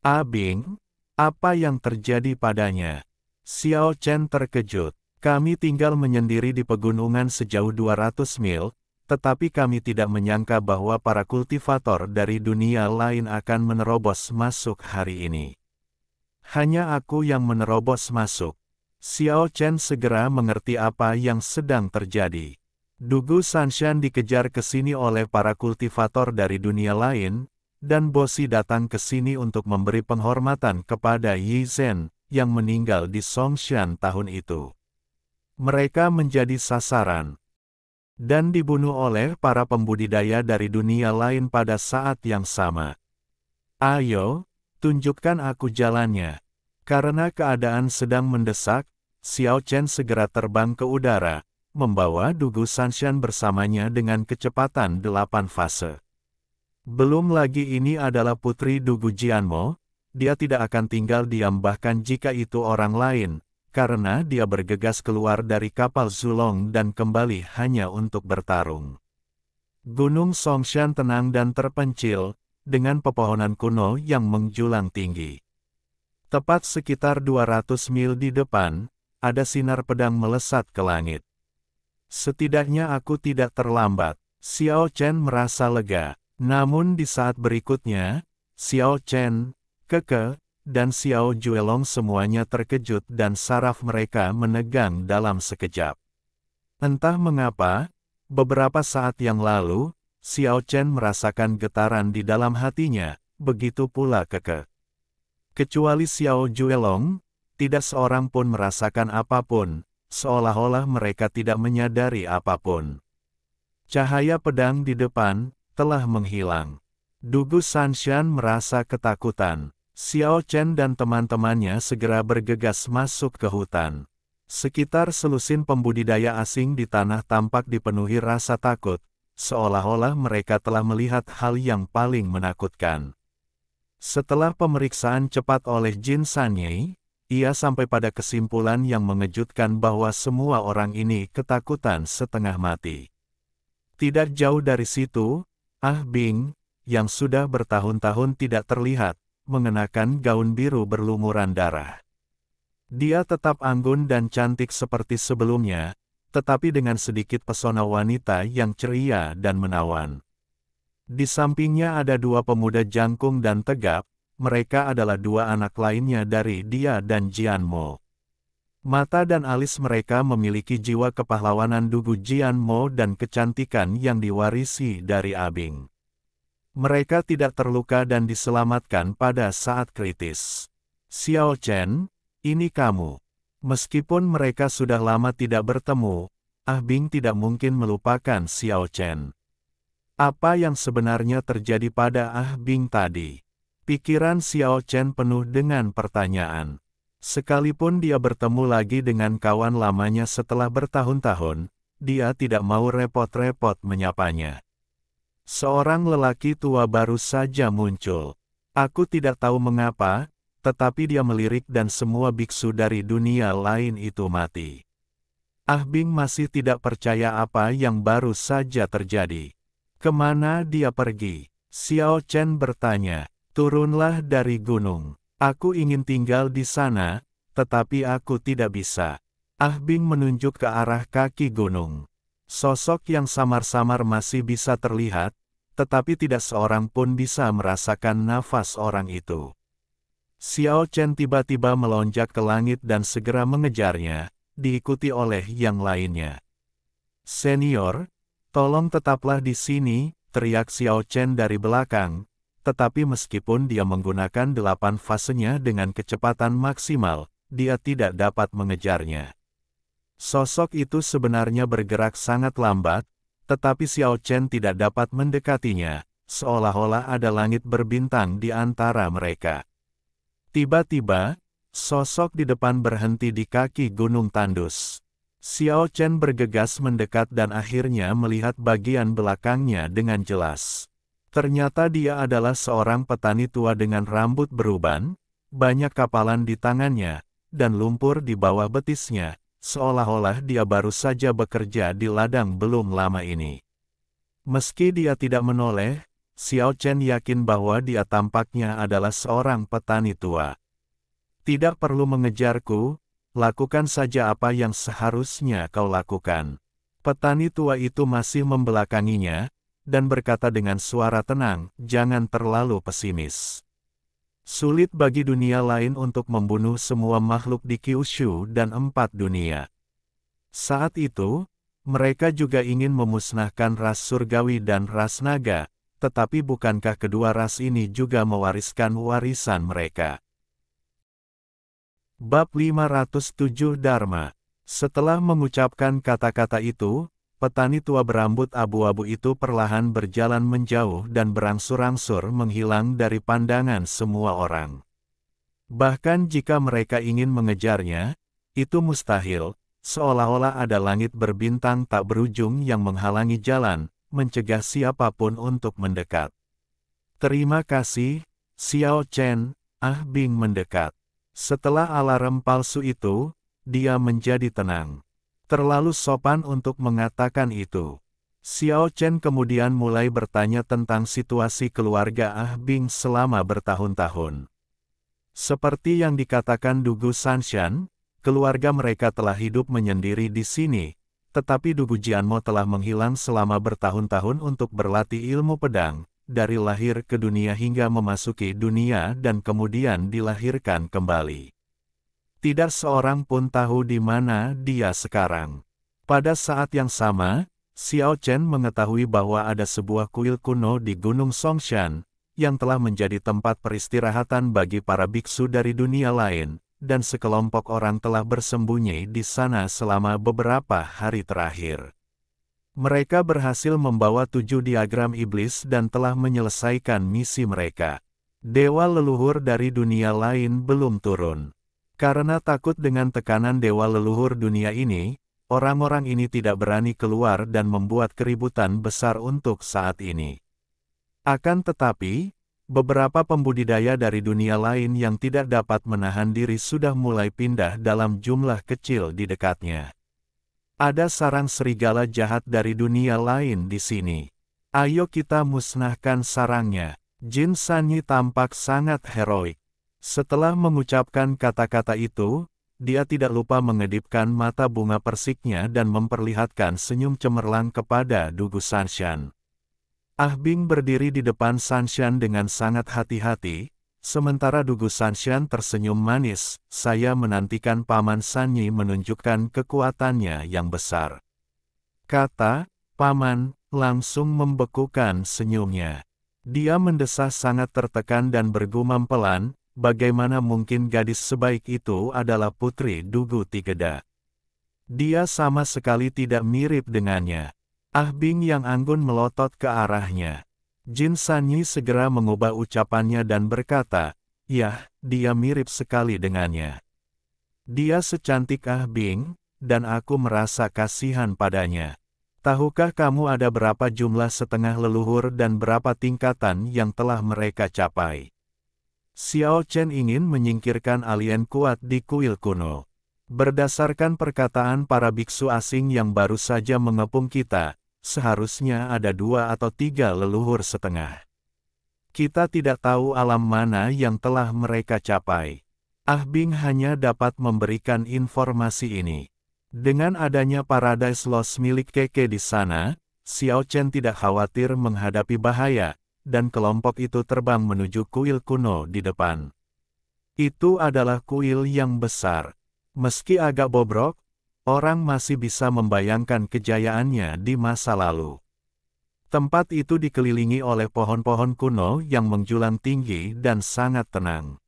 Abing, apa yang terjadi padanya? Xiao Chen terkejut. Kami tinggal menyendiri di pegunungan sejauh 200 mil, tetapi kami tidak menyangka bahwa para kultivator dari dunia lain akan menerobos masuk hari ini. Hanya aku yang menerobos masuk. Xiao Chen segera mengerti apa yang sedang terjadi. Dugu Sanshan dikejar ke sini oleh para kultivator dari dunia lain, dan Bosi datang ke sini untuk memberi penghormatan kepada Yi Zhen, yang meninggal di Songshan tahun itu. Mereka menjadi sasaran dan dibunuh oleh para pembudidaya dari dunia lain pada saat yang sama. Ayo, tunjukkan aku jalannya. Karena keadaan sedang mendesak, Xiao Chen segera terbang ke udara, membawa Dugu Sanshan bersamanya dengan kecepatan 8 fase. Belum lagi ini adalah putri Dugu Jianmo, dia tidak akan tinggal diam bahkan jika itu orang lain, karena dia bergegas keluar dari kapal Zulong dan kembali hanya untuk bertarung. Gunung Songshan tenang dan terpencil, dengan pepohonan kuno yang menjulang tinggi. Tepat sekitar 200 mil di depan, ada sinar pedang melesat ke langit. Setidaknya aku tidak terlambat. Xiao Chen merasa lega. Namun di saat berikutnya, Xiao Chen, Keke, dan Xiao Juelong semuanya terkejut dan saraf mereka menegang dalam sekejap. Entah mengapa, beberapa saat yang lalu, Xiao Chen merasakan getaran di dalam hatinya, begitu pula Keke. Kecuali Xiao Juelong, tidak seorang pun merasakan apapun, seolah-olah mereka tidak menyadari apapun. Cahaya pedang di depan telah menghilang. Dugu Sanshan merasa ketakutan. Xiao Chen dan teman-temannya segera bergegas masuk ke hutan. Sekitar selusin pembudidaya asing di tanah tampak dipenuhi rasa takut, seolah-olah mereka telah melihat hal yang paling menakutkan. Setelah pemeriksaan cepat oleh Jin Sanyi, ia sampai pada kesimpulan yang mengejutkan bahwa semua orang ini ketakutan setengah mati. Tidak jauh dari situ, Ah Bing, yang sudah bertahun-tahun tidak terlihat, mengenakan gaun biru berlumuran darah. Dia tetap anggun dan cantik seperti sebelumnya, tetapi dengan sedikit pesona wanita yang ceria dan menawan. Di sampingnya ada dua pemuda jangkung dan tegap, mereka adalah dua anak lainnya dari dia dan Jianmo. Mata dan alis mereka memiliki jiwa kepahlawanan Dugu Jianmo dan kecantikan yang diwarisi dari Abing. Mereka tidak terluka dan diselamatkan pada saat kritis. Xiao Chen, ini kamu. Meskipun mereka sudah lama tidak bertemu, Ah Bing tidak mungkin melupakan Xiao Chen. Apa yang sebenarnya terjadi pada Ah Bing tadi? Pikiran Xiao Chen penuh dengan pertanyaan. Sekalipun dia bertemu lagi dengan kawan lamanya setelah bertahun-tahun, dia tidak mau repot-repot menyapanya. Seorang lelaki tua baru saja muncul. Aku tidak tahu mengapa, tetapi dia melirik dan semua biksu dari dunia lain itu mati. Ah Bing masih tidak percaya apa yang baru saja terjadi. Kemana dia pergi? Xiao Chen bertanya. Turunlah dari gunung. Aku ingin tinggal di sana, tetapi aku tidak bisa. Ah Bing menunjuk ke arah kaki gunung. Sosok yang samar-samar masih bisa terlihat, tetapi tidak seorang pun bisa merasakan nafas orang itu. Xiao Chen tiba-tiba melonjak ke langit dan segera mengejarnya, diikuti oleh yang lainnya. Senior, tolong tetaplah di sini, teriak Xiao Chen dari belakang, tetapi meskipun dia menggunakan 8 fasenya dengan kecepatan maksimal, dia tidak dapat mengejarnya. Sosok itu sebenarnya bergerak sangat lambat, tetapi Xiao Chen tidak dapat mendekatinya, seolah-olah ada langit berbintang di antara mereka. Tiba-tiba, sosok di depan berhenti di kaki gunung tandus. Xiao Chen bergegas mendekat dan akhirnya melihat bagian belakangnya dengan jelas. Ternyata dia adalah seorang petani tua dengan rambut beruban, banyak kapalan di tangannya, dan lumpur di bawah betisnya, seolah-olah dia baru saja bekerja di ladang belum lama ini. Meski dia tidak menoleh, Xiao Chen yakin bahwa dia tampaknya adalah seorang petani tua. Tidak perlu mengejarku, lakukan saja apa yang seharusnya kau lakukan. Petani tua itu masih membelakanginya, dan berkata dengan suara tenang, jangan terlalu pesimis. Sulit bagi dunia lain untuk membunuh semua makhluk di Kyushu dan 4 dunia. Saat itu, mereka juga ingin memusnahkan ras surgawi dan ras naga, tetapi bukankah kedua ras ini juga mewariskan warisan mereka? Bab 507 Dharma. Setelah mengucapkan kata-kata itu, petani tua berambut abu-abu itu perlahan berjalan menjauh dan berangsur-angsur menghilang dari pandangan semua orang. Bahkan jika mereka ingin mengejarnya, itu mustahil, seolah-olah ada langit berbintang tak berujung yang menghalangi jalan, mencegah siapapun untuk mendekat. Terima kasih, Xiao Chen, Ah Bing mendekat. Setelah alarm palsu itu, dia menjadi tenang. Terlalu sopan untuk mengatakan itu. Xiao Chen kemudian mulai bertanya tentang situasi keluarga Ah Bing selama bertahun-tahun. Seperti yang dikatakan Dugu Sanshan, keluarga mereka telah hidup menyendiri di sini, tetapi Dugu Jianmo telah menghilang selama bertahun-tahun untuk berlatih ilmu pedang, dari lahir ke dunia hingga memasuki dunia dan kemudian dilahirkan kembali. Tidak seorang pun tahu di mana dia sekarang. Pada saat yang sama, Xiao Chen mengetahui bahwa ada sebuah kuil kuno di Gunung Songshan, yang telah menjadi tempat peristirahatan bagi para biksu dari dunia lain, dan sekelompok orang telah bersembunyi di sana selama beberapa hari terakhir. Mereka berhasil membawa 7 diagram iblis dan telah menyelesaikan misi mereka. Dewa leluhur dari dunia lain belum turun. Karena takut dengan tekanan dewa leluhur dunia ini, orang-orang ini tidak berani keluar dan membuat keributan besar untuk saat ini. Akan tetapi, beberapa pembudidaya dari dunia lain yang tidak dapat menahan diri sudah mulai pindah dalam jumlah kecil di dekatnya. Ada sarang serigala jahat dari dunia lain di sini. Ayo kita musnahkan sarangnya. Jin Sanyi tampak sangat heroik. Setelah mengucapkan kata-kata itu, dia tidak lupa mengedipkan mata bunga persiknya dan memperlihatkan senyum cemerlang kepada Dugu Sanshan. Ah Bing berdiri di depan Sanshan dengan sangat hati-hati, sementara Dugu Sanshan tersenyum manis. Saya menantikan Paman Sanyi menunjukkan kekuatannya yang besar. Kata, Paman, langsung membekukan senyumnya. Dia mendesah sangat tertekan dan bergumam pelan, bagaimana mungkin gadis sebaik itu adalah putri Dugu Tigeda. Dia sama sekali tidak mirip dengannya. Ah Bing yang anggun melotot ke arahnya. Jin Sanyi segera mengubah ucapannya dan berkata, "Yah, dia mirip sekali dengannya. Dia secantik Ah Bing, dan aku merasa kasihan padanya. Tahukah kamu ada berapa jumlah setengah leluhur dan berapa tingkatan yang telah mereka capai?" Xiao Chen ingin menyingkirkan alien kuat di kuil kuno. Berdasarkan perkataan para biksu asing yang baru saja mengepung kita, seharusnya ada 2 atau 3 leluhur setengah. Kita tidak tahu alam mana yang telah mereka capai. Ah Bing hanya dapat memberikan informasi ini. Dengan adanya Paradise Lost milik Keke di sana, Xiao Chen tidak khawatir menghadapi bahaya, dan kelompok itu terbang menuju kuil kuno di depan. Itu adalah kuil yang besar. Meski agak bobrok, orang masih bisa membayangkan kejayaannya di masa lalu. Tempat itu dikelilingi oleh pohon-pohon kuno yang menjulang tinggi dan sangat tenang.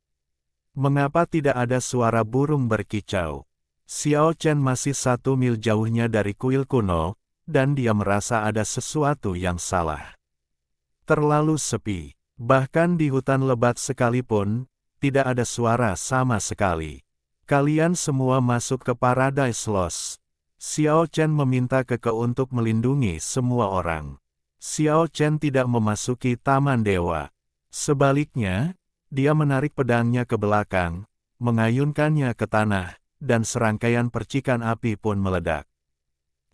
Mengapa tidak ada suara burung berkicau? Xiao Chen masih 1 mil jauhnya dari kuil kuno, dan dia merasa ada sesuatu yang salah. Terlalu sepi. Bahkan di hutan lebat sekalipun, tidak ada suara sama sekali. Kalian semua masuk ke Paradise Lost. Xiao Chen meminta Keke untuk melindungi semua orang. Xiao Chen tidak memasuki Taman Dewa. Sebaliknya, dia menarik pedangnya ke belakang, mengayunkannya ke tanah, dan serangkaian percikan api pun meledak.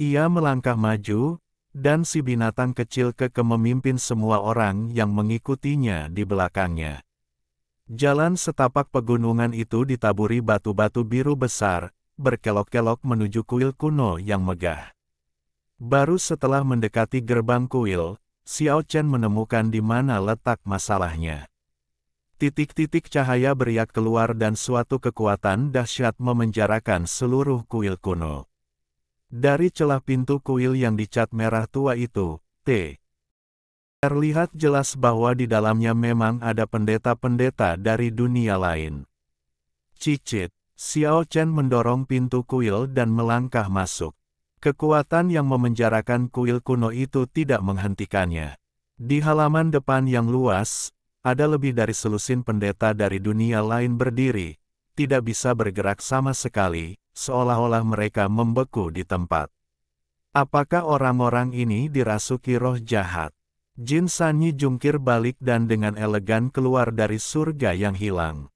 Ia melangkah maju, dan si binatang kecil Keke memimpin semua orang yang mengikutinya di belakangnya. Jalan setapak pegunungan itu ditaburi batu-batu biru besar, berkelok-kelok menuju kuil kuno yang megah. Baru setelah mendekati gerbang kuil, Xiao Chen menemukan di mana letak masalahnya. Titik-titik cahaya beriak keluar dan suatu kekuatan dahsyat memenjarakan seluruh kuil kuno. Dari celah pintu kuil yang dicat merah tua itu, terlihat jelas bahwa di dalamnya memang ada pendeta-pendeta dari dunia lain. Cicit, Xiao Chen mendorong pintu kuil dan melangkah masuk. Kekuatan yang memenjarakan kuil kuno itu tidak menghentikannya. Di halaman depan yang luas, ada lebih dari selusin pendeta dari dunia lain berdiri, tidak bisa bergerak sama sekali, seolah-olah mereka membeku di tempat. Apakah orang-orang ini dirasuki roh jahat? Jin Sanyi jungkir balik dan dengan elegan keluar dari surga yang hilang.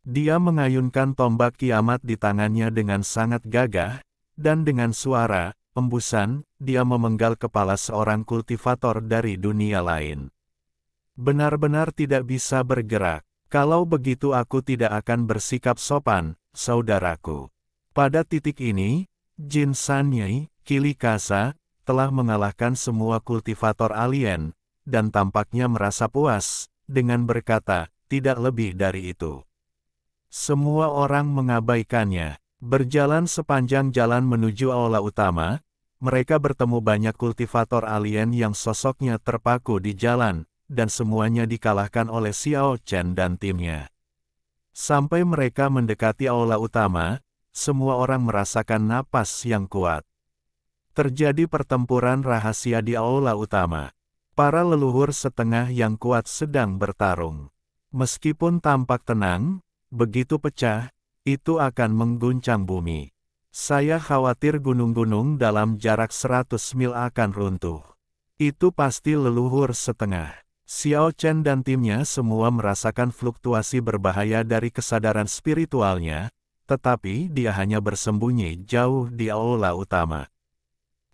Dia mengayunkan tombak kiamat di tangannya dengan sangat gagah, dan dengan suara embusan, dia memenggal kepala seorang kultivator dari dunia lain. Benar-benar tidak bisa bergerak. Kalau begitu aku tidak akan bersikap sopan, saudaraku. Pada titik ini, Jin Sanyi, Kili Kasa, telah mengalahkan semua kultivator alien, dan tampaknya merasa puas, dengan berkata, tidak lebih dari itu. Semua orang mengabaikannya. Berjalan sepanjang jalan menuju aula utama, mereka bertemu banyak kultivator alien yang sosoknya terpaku di jalan, dan semuanya dikalahkan oleh Xiao Chen dan timnya. Sampai mereka mendekati aula utama, semua orang merasakan napas yang kuat. Terjadi pertempuran rahasia di aula utama. Para leluhur setengah yang kuat sedang bertarung. Meskipun tampak tenang, begitu pecah, itu akan mengguncang bumi. Saya khawatir gunung-gunung dalam jarak 100 mil akan runtuh. Itu pasti leluhur setengah. Xiao Chen dan timnya semua merasakan fluktuasi berbahaya dari kesadaran spiritualnya, tetapi dia hanya bersembunyi jauh di aula utama.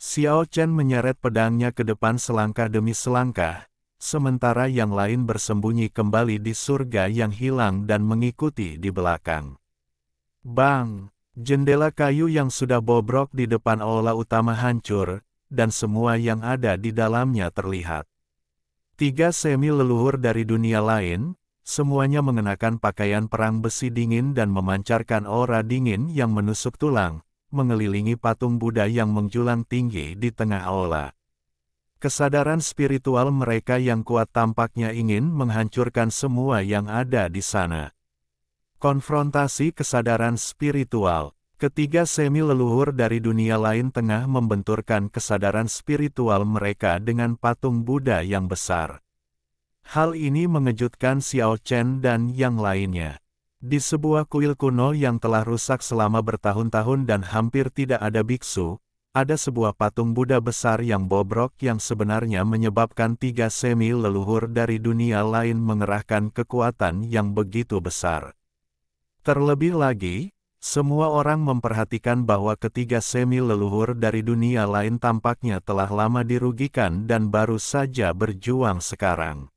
Xiao Chen menyeret pedangnya ke depan selangkah demi selangkah, sementara yang lain bersembunyi kembali di surga yang hilang dan mengikuti di belakang. Bang! Jendela kayu yang sudah bobrok di depan aula utama hancur, dan semua yang ada di dalamnya terlihat. Tiga semi-leluhur dari dunia lain, semuanya mengenakan pakaian perang besi dingin dan memancarkan aura dingin yang menusuk tulang, mengelilingi patung Buddha yang menjulang tinggi di tengah aula. Kesadaran spiritual mereka yang kuat tampaknya ingin menghancurkan semua yang ada di sana. Konfrontasi kesadaran spiritual. Ketiga semi-leluhur dari dunia lain tengah membenturkan kesadaran spiritual mereka dengan patung Buddha yang besar. Hal ini mengejutkan Xiao Chen dan yang lainnya. Di sebuah kuil kuno yang telah rusak selama bertahun-tahun dan hampir tidak ada biksu, ada sebuah patung Buddha besar yang bobrok yang sebenarnya menyebabkan tiga semi-leluhur dari dunia lain mengerahkan kekuatan yang begitu besar. Terlebih lagi, semua orang memperhatikan bahwa ketiga semi-leluhur dari dunia lain tampaknya telah lama dirugikan dan baru saja berjuang sekarang.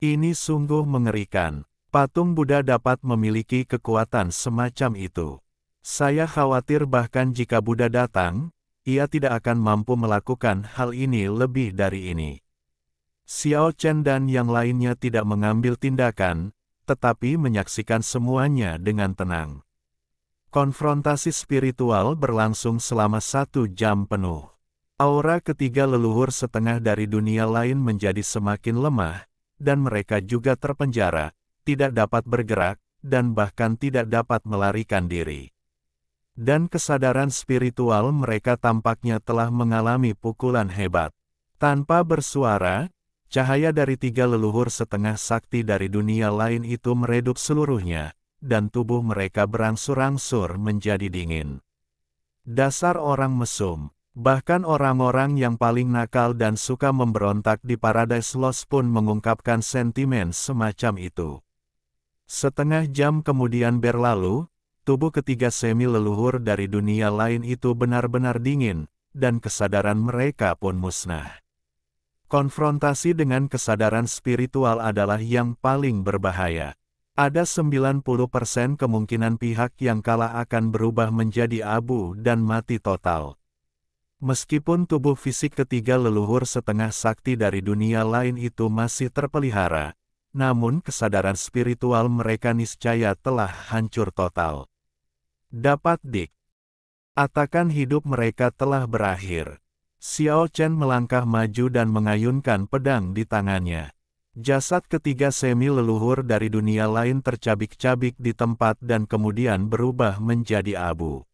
Ini sungguh mengerikan. Patung Buddha dapat memiliki kekuatan semacam itu. Saya khawatir bahkan jika Buddha datang, ia tidak akan mampu melakukan hal ini lebih dari ini. Xiao Chen dan yang lainnya tidak mengambil tindakan, tetapi menyaksikan semuanya dengan tenang. Konfrontasi spiritual berlangsung selama 1 jam penuh. Aura ketiga leluhur setengah dari dunia lain menjadi semakin lemah, dan mereka juga terpenjara, tidak dapat bergerak, dan bahkan tidak dapat melarikan diri. Dan kesadaran spiritual mereka tampaknya telah mengalami pukulan hebat. Tanpa bersuara, cahaya dari tiga leluhur setengah sakti dari dunia lain itu meredup seluruhnya, dan tubuh mereka berangsur-angsur menjadi dingin. Dasar orang mesum, bahkan orang-orang yang paling nakal dan suka memberontak di Paradise Lost pun mengungkapkan sentimen semacam itu. Setengah jam kemudian berlalu, tubuh ketiga semi-leluhur dari dunia lain itu benar-benar dingin, dan kesadaran mereka pun musnah. Konfrontasi dengan kesadaran spiritual adalah yang paling berbahaya. Ada 90% kemungkinan pihak yang kalah akan berubah menjadi abu dan mati total. Meskipun tubuh fisik ketiga leluhur setengah sakti dari dunia lain itu masih terpelihara, namun kesadaran spiritual mereka niscaya telah hancur total. Dapat dikatakan hidup mereka telah berakhir. Xiao Chen melangkah maju dan mengayunkan pedang di tangannya. Jasad ketiga semi-leluhur dari dunia lain tercabik-cabik di tempat dan kemudian berubah menjadi abu.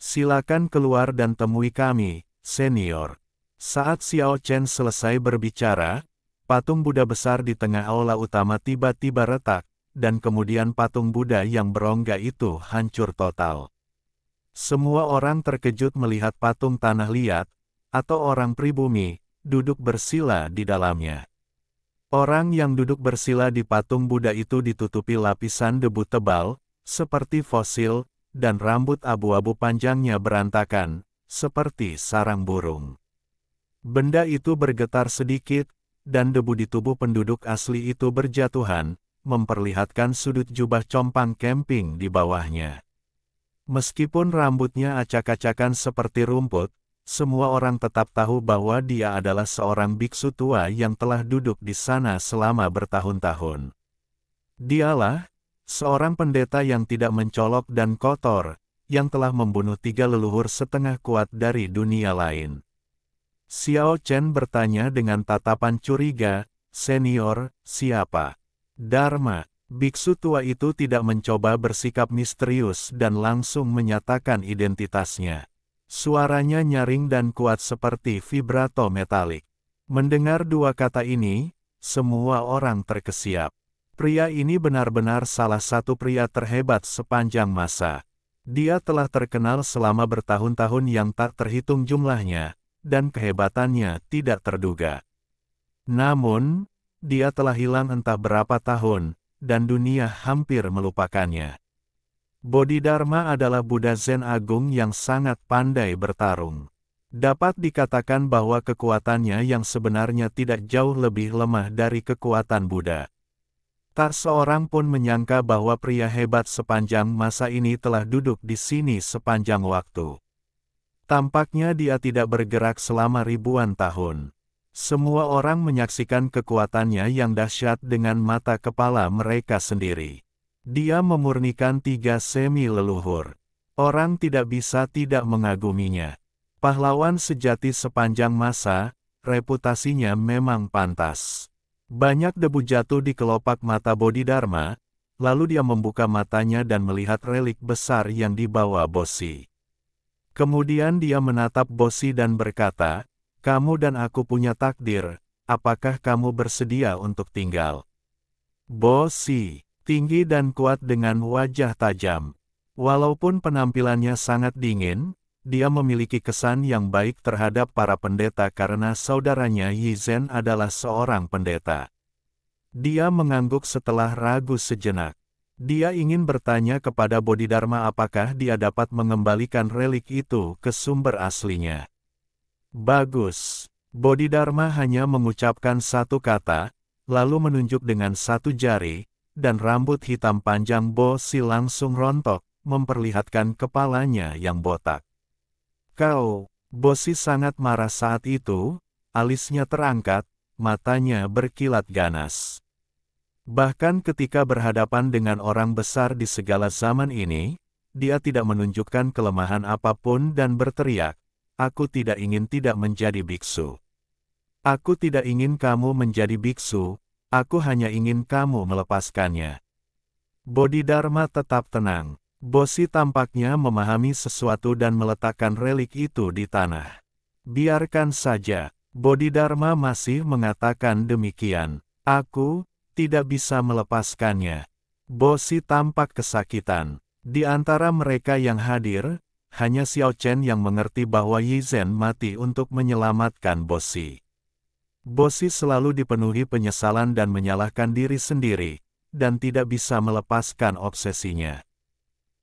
Silakan keluar dan temui kami, senior. Saat Xiao Chen selesai berbicara, patung Buddha besar di tengah aula utama tiba-tiba retak, dan kemudian patung Buddha yang berongga itu hancur total. Semua orang terkejut melihat patung tanah liat, atau orang pribumi, duduk bersila di dalamnya. Orang yang duduk bersila di patung Buddha itu ditutupi lapisan debu tebal, seperti fosil, dan rambut abu-abu panjangnya berantakan, seperti sarang burung. Benda itu bergetar sedikit, dan debu di tubuh penduduk asli itu berjatuhan, memperlihatkan sudut jubah compang camping di bawahnya. Meskipun rambutnya acak-acakan seperti rumput, semua orang tetap tahu bahwa dia adalah seorang biksu tua yang telah duduk di sana selama bertahun-tahun. Dialah seorang pendeta yang tidak mencolok dan kotor, yang telah membunuh tiga leluhur setengah kuat dari dunia lain. Xiao Chen bertanya dengan tatapan curiga, "Senior, siapa?" "Dharma." Biksu tua itu tidak mencoba bersikap misterius dan langsung menyatakan identitasnya. Suaranya nyaring dan kuat seperti vibrato metalik. Mendengar dua kata ini, semua orang terkesiap. Pria ini benar-benar salah satu pria terhebat sepanjang masa. Dia telah terkenal selama bertahun-tahun yang tak terhitung jumlahnya, dan kehebatannya tidak terduga. Namun, dia telah hilang entah berapa tahun, dan dunia hampir melupakannya. Bodhidharma adalah Buddha Zen agung yang sangat pandai bertarung. Dapat dikatakan bahwa kekuatannya yang sebenarnya tidak jauh lebih lemah dari kekuatan Buddha. Tak seorang pun menyangka bahwa pria hebat sepanjang masa ini telah duduk di sini sepanjang waktu. Tampaknya dia tidak bergerak selama ribuan tahun. Semua orang menyaksikan kekuatannya yang dahsyat dengan mata kepala mereka sendiri. Dia memurnikan 3 semi leluhur. Orang tidak bisa tidak mengaguminya. Pahlawan sejati sepanjang masa, reputasinya memang pantas. Banyak debu jatuh di kelopak mata Bodhidharma, lalu dia membuka matanya dan melihat relik besar yang dibawa Bosi. Kemudian dia menatap Bosi dan berkata, "Kamu dan aku punya takdir, apakah kamu bersedia untuk tinggal?" Bosi, tinggi dan kuat dengan wajah tajam. Walaupun penampilannya sangat dingin, dia memiliki kesan yang baik terhadap para pendeta karena saudaranya Yi Zhen adalah seorang pendeta. Dia mengangguk setelah ragu sejenak. Dia ingin bertanya kepada Bodhidharma apakah dia dapat mengembalikan relik itu ke sumber aslinya. Bagus. Bodhidharma hanya mengucapkan satu kata, lalu menunjuk dengan satu jari, dan rambut hitam panjang Bosi langsung rontok, memperlihatkan kepalanya yang botak. "Kau," Bosi sangat marah saat itu, alisnya terangkat, matanya berkilat ganas. Bahkan ketika berhadapan dengan orang besar di segala zaman ini, dia tidak menunjukkan kelemahan apapun dan berteriak, "Aku tidak ingin tidak menjadi biksu. Aku tidak ingin kamu menjadi biksu, aku hanya ingin kamu melepaskannya." Bodhidharma tetap tenang. Bosi tampaknya memahami sesuatu dan meletakkan relik itu di tanah. "Biarkan saja." Bodhidharma masih mengatakan demikian. "Aku tidak bisa melepaskannya." Bosi tampak kesakitan. Di antara mereka yang hadir, hanya Xiao Chen yang mengerti bahwa Yi Zhen mati untuk menyelamatkan Bosi. Bosi selalu dipenuhi penyesalan dan menyalahkan diri sendiri, dan tidak bisa melepaskan obsesinya.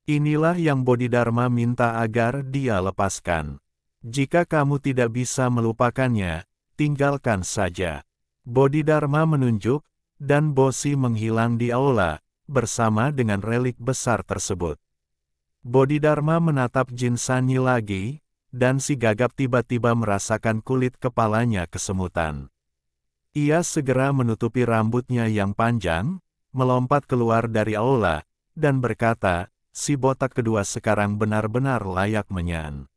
Inilah yang Bodhidharma minta agar dia lepaskan. "Jika kamu tidak bisa melupakannya, tinggalkan saja." Bodhidharma menunjuk, dan Bosi menghilang di aula, bersama dengan relik besar tersebut. Bodhidharma menatap Jin Sanyi lagi, dan si gagap tiba-tiba merasakan kulit kepalanya kesemutan. Ia segera menutupi rambutnya yang panjang, melompat keluar dari aula, dan berkata, "Si botak kedua sekarang benar-benar layak menyan."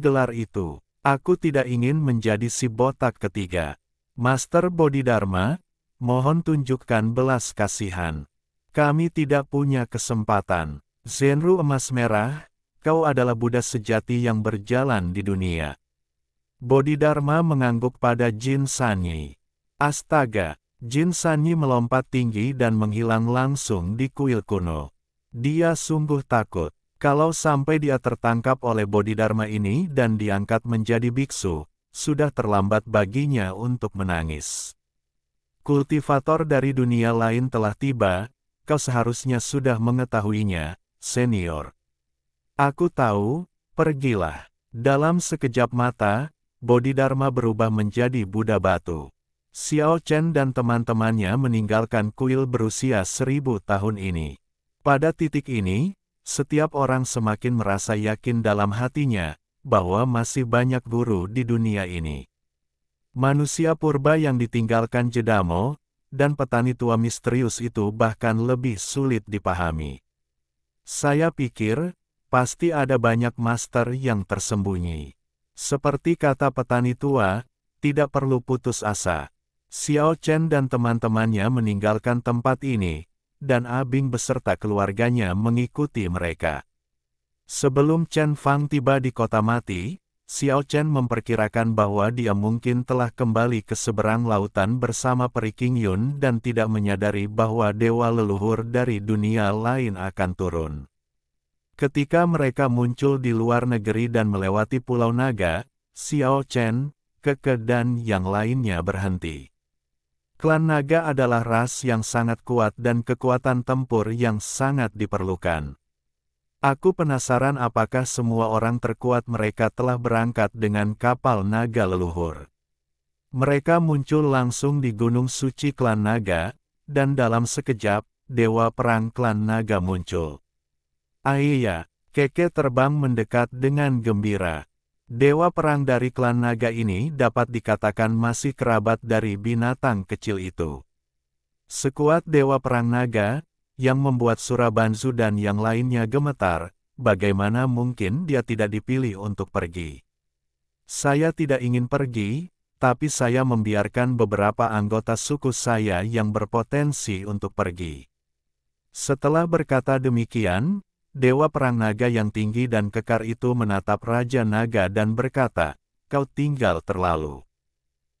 Gelar itu, "Aku tidak ingin menjadi si botak ketiga." Master Bodhidharma, mohon tunjukkan belas kasihan. Kami tidak punya kesempatan. Zenru emas merah, kau adalah Buddha sejati yang berjalan di dunia. Bodhidharma mengangguk pada Jin Sanyi. Astaga, Jin Sanyi melompat tinggi dan menghilang langsung di kuil kuno. Dia sungguh takut. Kalau sampai dia tertangkap oleh Bodhidharma ini dan diangkat menjadi biksu, sudah terlambat baginya untuk menangis. Kultivator dari dunia lain telah tiba, kau seharusnya sudah mengetahuinya, senior. Aku tahu, pergilah. Dalam sekejap mata, Bodhidharma berubah menjadi Buddha batu. Xiao Chen dan teman-temannya meninggalkan kuil berusia 1000 tahun ini. Pada titik ini, setiap orang semakin merasa yakin dalam hatinya, bahwa masih banyak guru di dunia ini. Manusia purba yang ditinggalkan Jedamo, dan petani tua misterius itu bahkan lebih sulit dipahami. Saya pikir, pasti ada banyak master yang tersembunyi. Seperti kata petani tua, tidak perlu putus asa. Xiao Chen dan teman-temannya meninggalkan tempat ini, dan Abing beserta keluarganya mengikuti mereka. Sebelum Chen Fang tiba di kota mati, Xiao Chen memperkirakan bahwa dia mungkin telah kembali ke seberang lautan bersama Peri Qingyun dan tidak menyadari bahwa dewa leluhur dari dunia lain akan turun. Ketika mereka muncul di luar negeri dan melewati Pulau Naga, Xiao Chen, Keke dan yang lainnya berhenti. Klan Naga adalah ras yang sangat kuat dan kekuatan tempur yang sangat diperlukan. Aku penasaran apakah semua orang terkuat mereka telah berangkat dengan kapal naga leluhur. Mereka muncul langsung di Gunung Suci Klan Naga, dan dalam sekejap, Dewa Perang Klan Naga muncul. Aiya, Keke terbang mendekat dengan gembira. Dewa perang dari klan naga ini dapat dikatakan masih kerabat dari binatang kecil itu. Sekuat dewa perang naga, yang membuat Surabanzu dan yang lainnya gemetar, bagaimana mungkin dia tidak dipilih untuk pergi? Saya tidak ingin pergi, tapi saya membiarkan beberapa anggota suku saya yang berpotensi untuk pergi. Setelah berkata demikian, Dewa Perang Naga yang tinggi dan kekar itu menatap Raja Naga dan berkata, "Kau tinggal terlalu.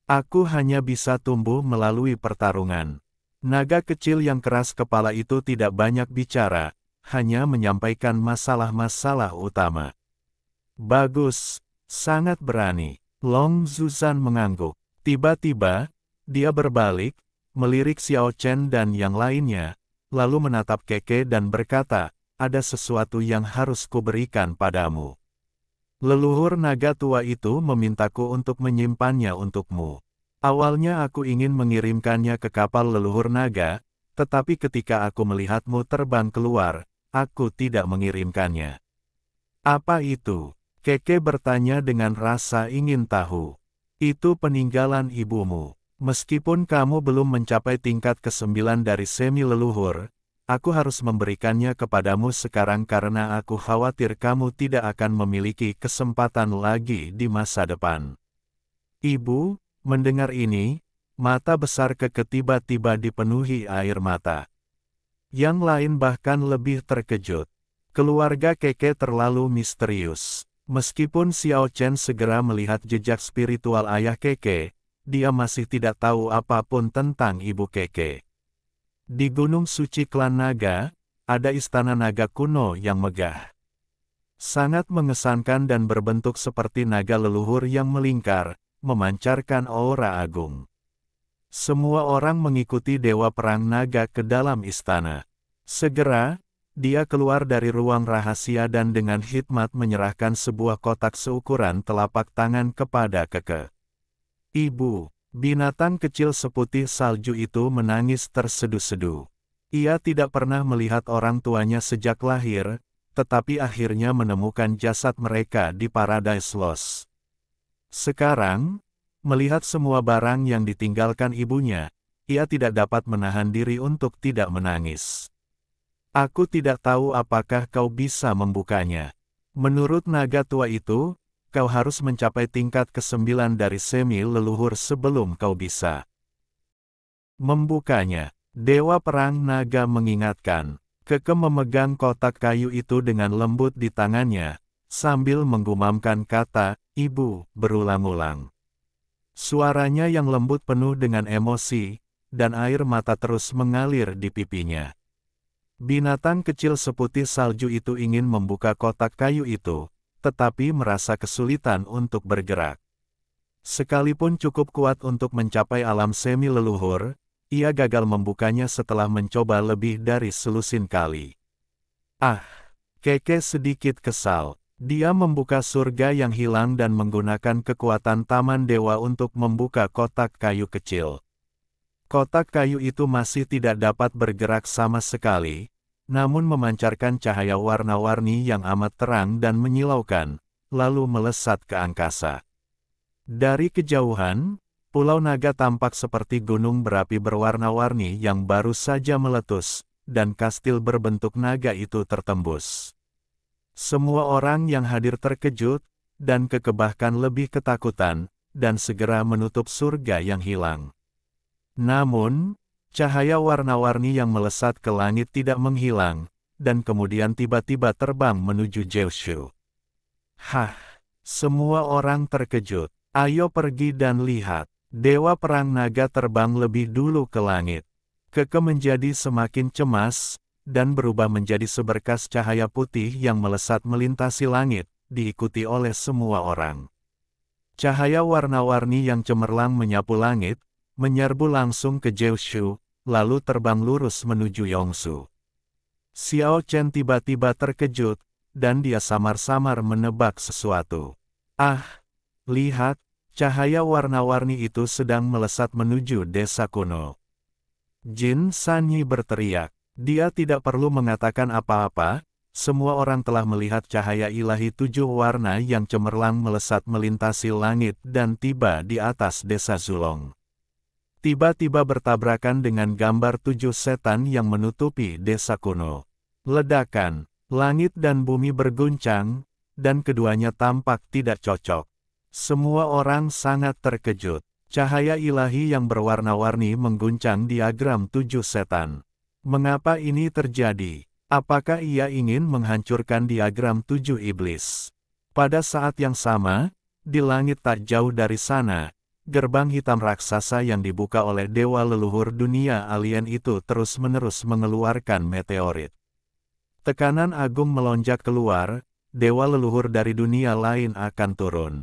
Aku hanya bisa tumbuh melalui pertarungan." Naga kecil yang keras kepala itu tidak banyak bicara, hanya menyampaikan masalah-masalah utama. "Bagus, sangat berani." Long Zuzan mengangguk. Tiba-tiba, dia berbalik, melirik Xiao Chen dan yang lainnya, lalu menatap Keke dan berkata, "Ada sesuatu yang harus kuberikan padamu. Leluhur naga tua itu memintaku untuk menyimpannya untukmu. Awalnya aku ingin mengirimkannya ke kapal leluhur naga, tetapi ketika aku melihatmu terbang keluar, aku tidak mengirimkannya." "Apa itu?" Keke bertanya dengan rasa ingin tahu. "Itu peninggalan ibumu. Meskipun kamu belum mencapai tingkat ke-9 dari semi leluhur, aku harus memberikannya kepadamu sekarang karena aku khawatir kamu tidak akan memiliki kesempatan lagi di masa depan." Ibu, mendengar ini, mata besar Keke tiba-tiba dipenuhi air mata. Yang lain bahkan lebih terkejut. Keluarga Keke terlalu misterius. Meskipun Xiao Chen segera melihat jejak spiritual ayah Keke, dia masih tidak tahu apapun tentang ibu Keke. Di Gunung Suci Klan Naga, ada istana naga kuno yang megah. Sangat mengesankan dan berbentuk seperti naga leluhur yang melingkar, memancarkan aura agung. Semua orang mengikuti Dewa Perang Naga ke dalam istana. Segera, dia keluar dari ruang rahasia dan dengan hikmat menyerahkan sebuah kotak seukuran telapak tangan kepada Keke. "Ibu," binatang kecil seputih salju itu menangis terseduh-seduh. Ia tidak pernah melihat orang tuanya sejak lahir, tetapi akhirnya menemukan jasad mereka di Paradise Lost. Sekarang, melihat semua barang yang ditinggalkan ibunya, ia tidak dapat menahan diri untuk tidak menangis. "Aku tidak tahu apakah kau bisa membukanya. Menurut naga tua itu, kau harus mencapai tingkat ke-9 dari semi leluhur sebelum kau bisa membukanya." Dewa Perang Naga mengingatkan. Keke memegang kotak kayu itu dengan lembut di tangannya, sambil menggumamkan kata, "Ibu," berulang-ulang. Suaranya yang lembut penuh dengan emosi, dan air mata terus mengalir di pipinya. Binatang kecil seputih salju itu ingin membuka kotak kayu itu, tetapi merasa kesulitan untuk bergerak. Sekalipun cukup kuat untuk mencapai alam semi leluhur, ia gagal membukanya setelah mencoba lebih dari selusin kali. "Ah!" Keke sedikit kesal. Dia membuka surga yang hilang dan menggunakan kekuatan Taman Dewa untuk membuka kotak kayu kecil. Kotak kayu itu masih tidak dapat bergerak sama sekali, namun memancarkan cahaya warna-warni yang amat terang dan menyilaukan, lalu melesat ke angkasa. Dari kejauhan, Pulau Naga tampak seperti gunung berapi berwarna-warni yang baru saja meletus, dan kastil berbentuk naga itu tertembus. Semua orang yang hadir terkejut, dan Keke bahkan lebih ketakutan, dan segera menutup surga yang hilang. Namun, cahaya warna-warni yang melesat ke langit tidak menghilang, dan kemudian tiba-tiba terbang menuju Jeoshu. "Hah!" Semua orang terkejut. "Ayo pergi dan lihat." Dewa Perang Naga terbang lebih dulu ke langit. Keke menjadi semakin cemas, dan berubah menjadi seberkas cahaya putih yang melesat melintasi langit, diikuti oleh semua orang. Cahaya warna-warni yang cemerlang menyapu langit, menyerbu langsung ke Jeoshu, lalu terbang lurus menuju Yongsu. Xiao Chen tiba-tiba terkejut, dan dia samar-samar menebak sesuatu. "Ah, lihat, cahaya warna-warni itu sedang melesat menuju desa kuno." Jin Sanyi berteriak. Dia tidak perlu mengatakan apa-apa, semua orang telah melihat cahaya ilahi 7 warna yang cemerlang melesat melintasi langit dan tiba di atas desa Zulong. Tiba-tiba bertabrakan dengan gambar 7 setan yang menutupi desa kuno. Ledakan, langit dan bumi berguncang, dan keduanya tampak tidak cocok. Semua orang sangat terkejut. Cahaya ilahi yang berwarna-warni mengguncang diagram 7 setan. Mengapa ini terjadi? Apakah ia ingin menghancurkan diagram 7 iblis? Pada saat yang sama, di langit tak jauh dari sana, gerbang hitam raksasa yang dibuka oleh dewa leluhur dunia alien itu terus-menerus mengeluarkan meteorit. Tekanan agung melonjak keluar, dewa leluhur dari dunia lain akan turun.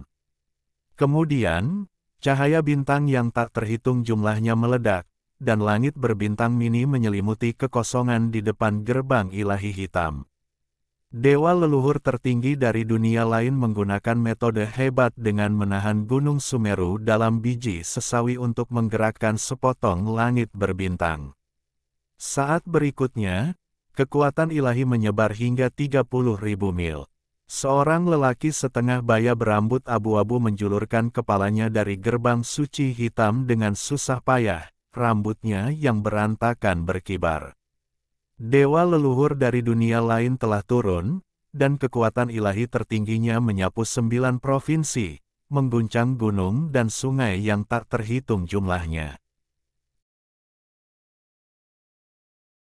Kemudian, cahaya bintang yang tak terhitung jumlahnya meledak, dan langit berbintang mini menyelimuti kekosongan di depan gerbang ilahi hitam. Dewa leluhur tertinggi dari dunia lain menggunakan metode hebat dengan menahan Gunung Sumeru dalam biji sesawi untuk menggerakkan sepotong langit berbintang. Saat berikutnya, kekuatan ilahi menyebar hingga 30.000 mil. Seorang lelaki setengah baya berambut abu-abu menjulurkan kepalanya dari gerbang suci hitam dengan susah payah. Rambutnya yang berantakan berkibar. Dewa leluhur dari dunia lain telah turun, dan kekuatan ilahi tertingginya menyapu 9 provinsi, mengguncang gunung dan sungai yang tak terhitung jumlahnya.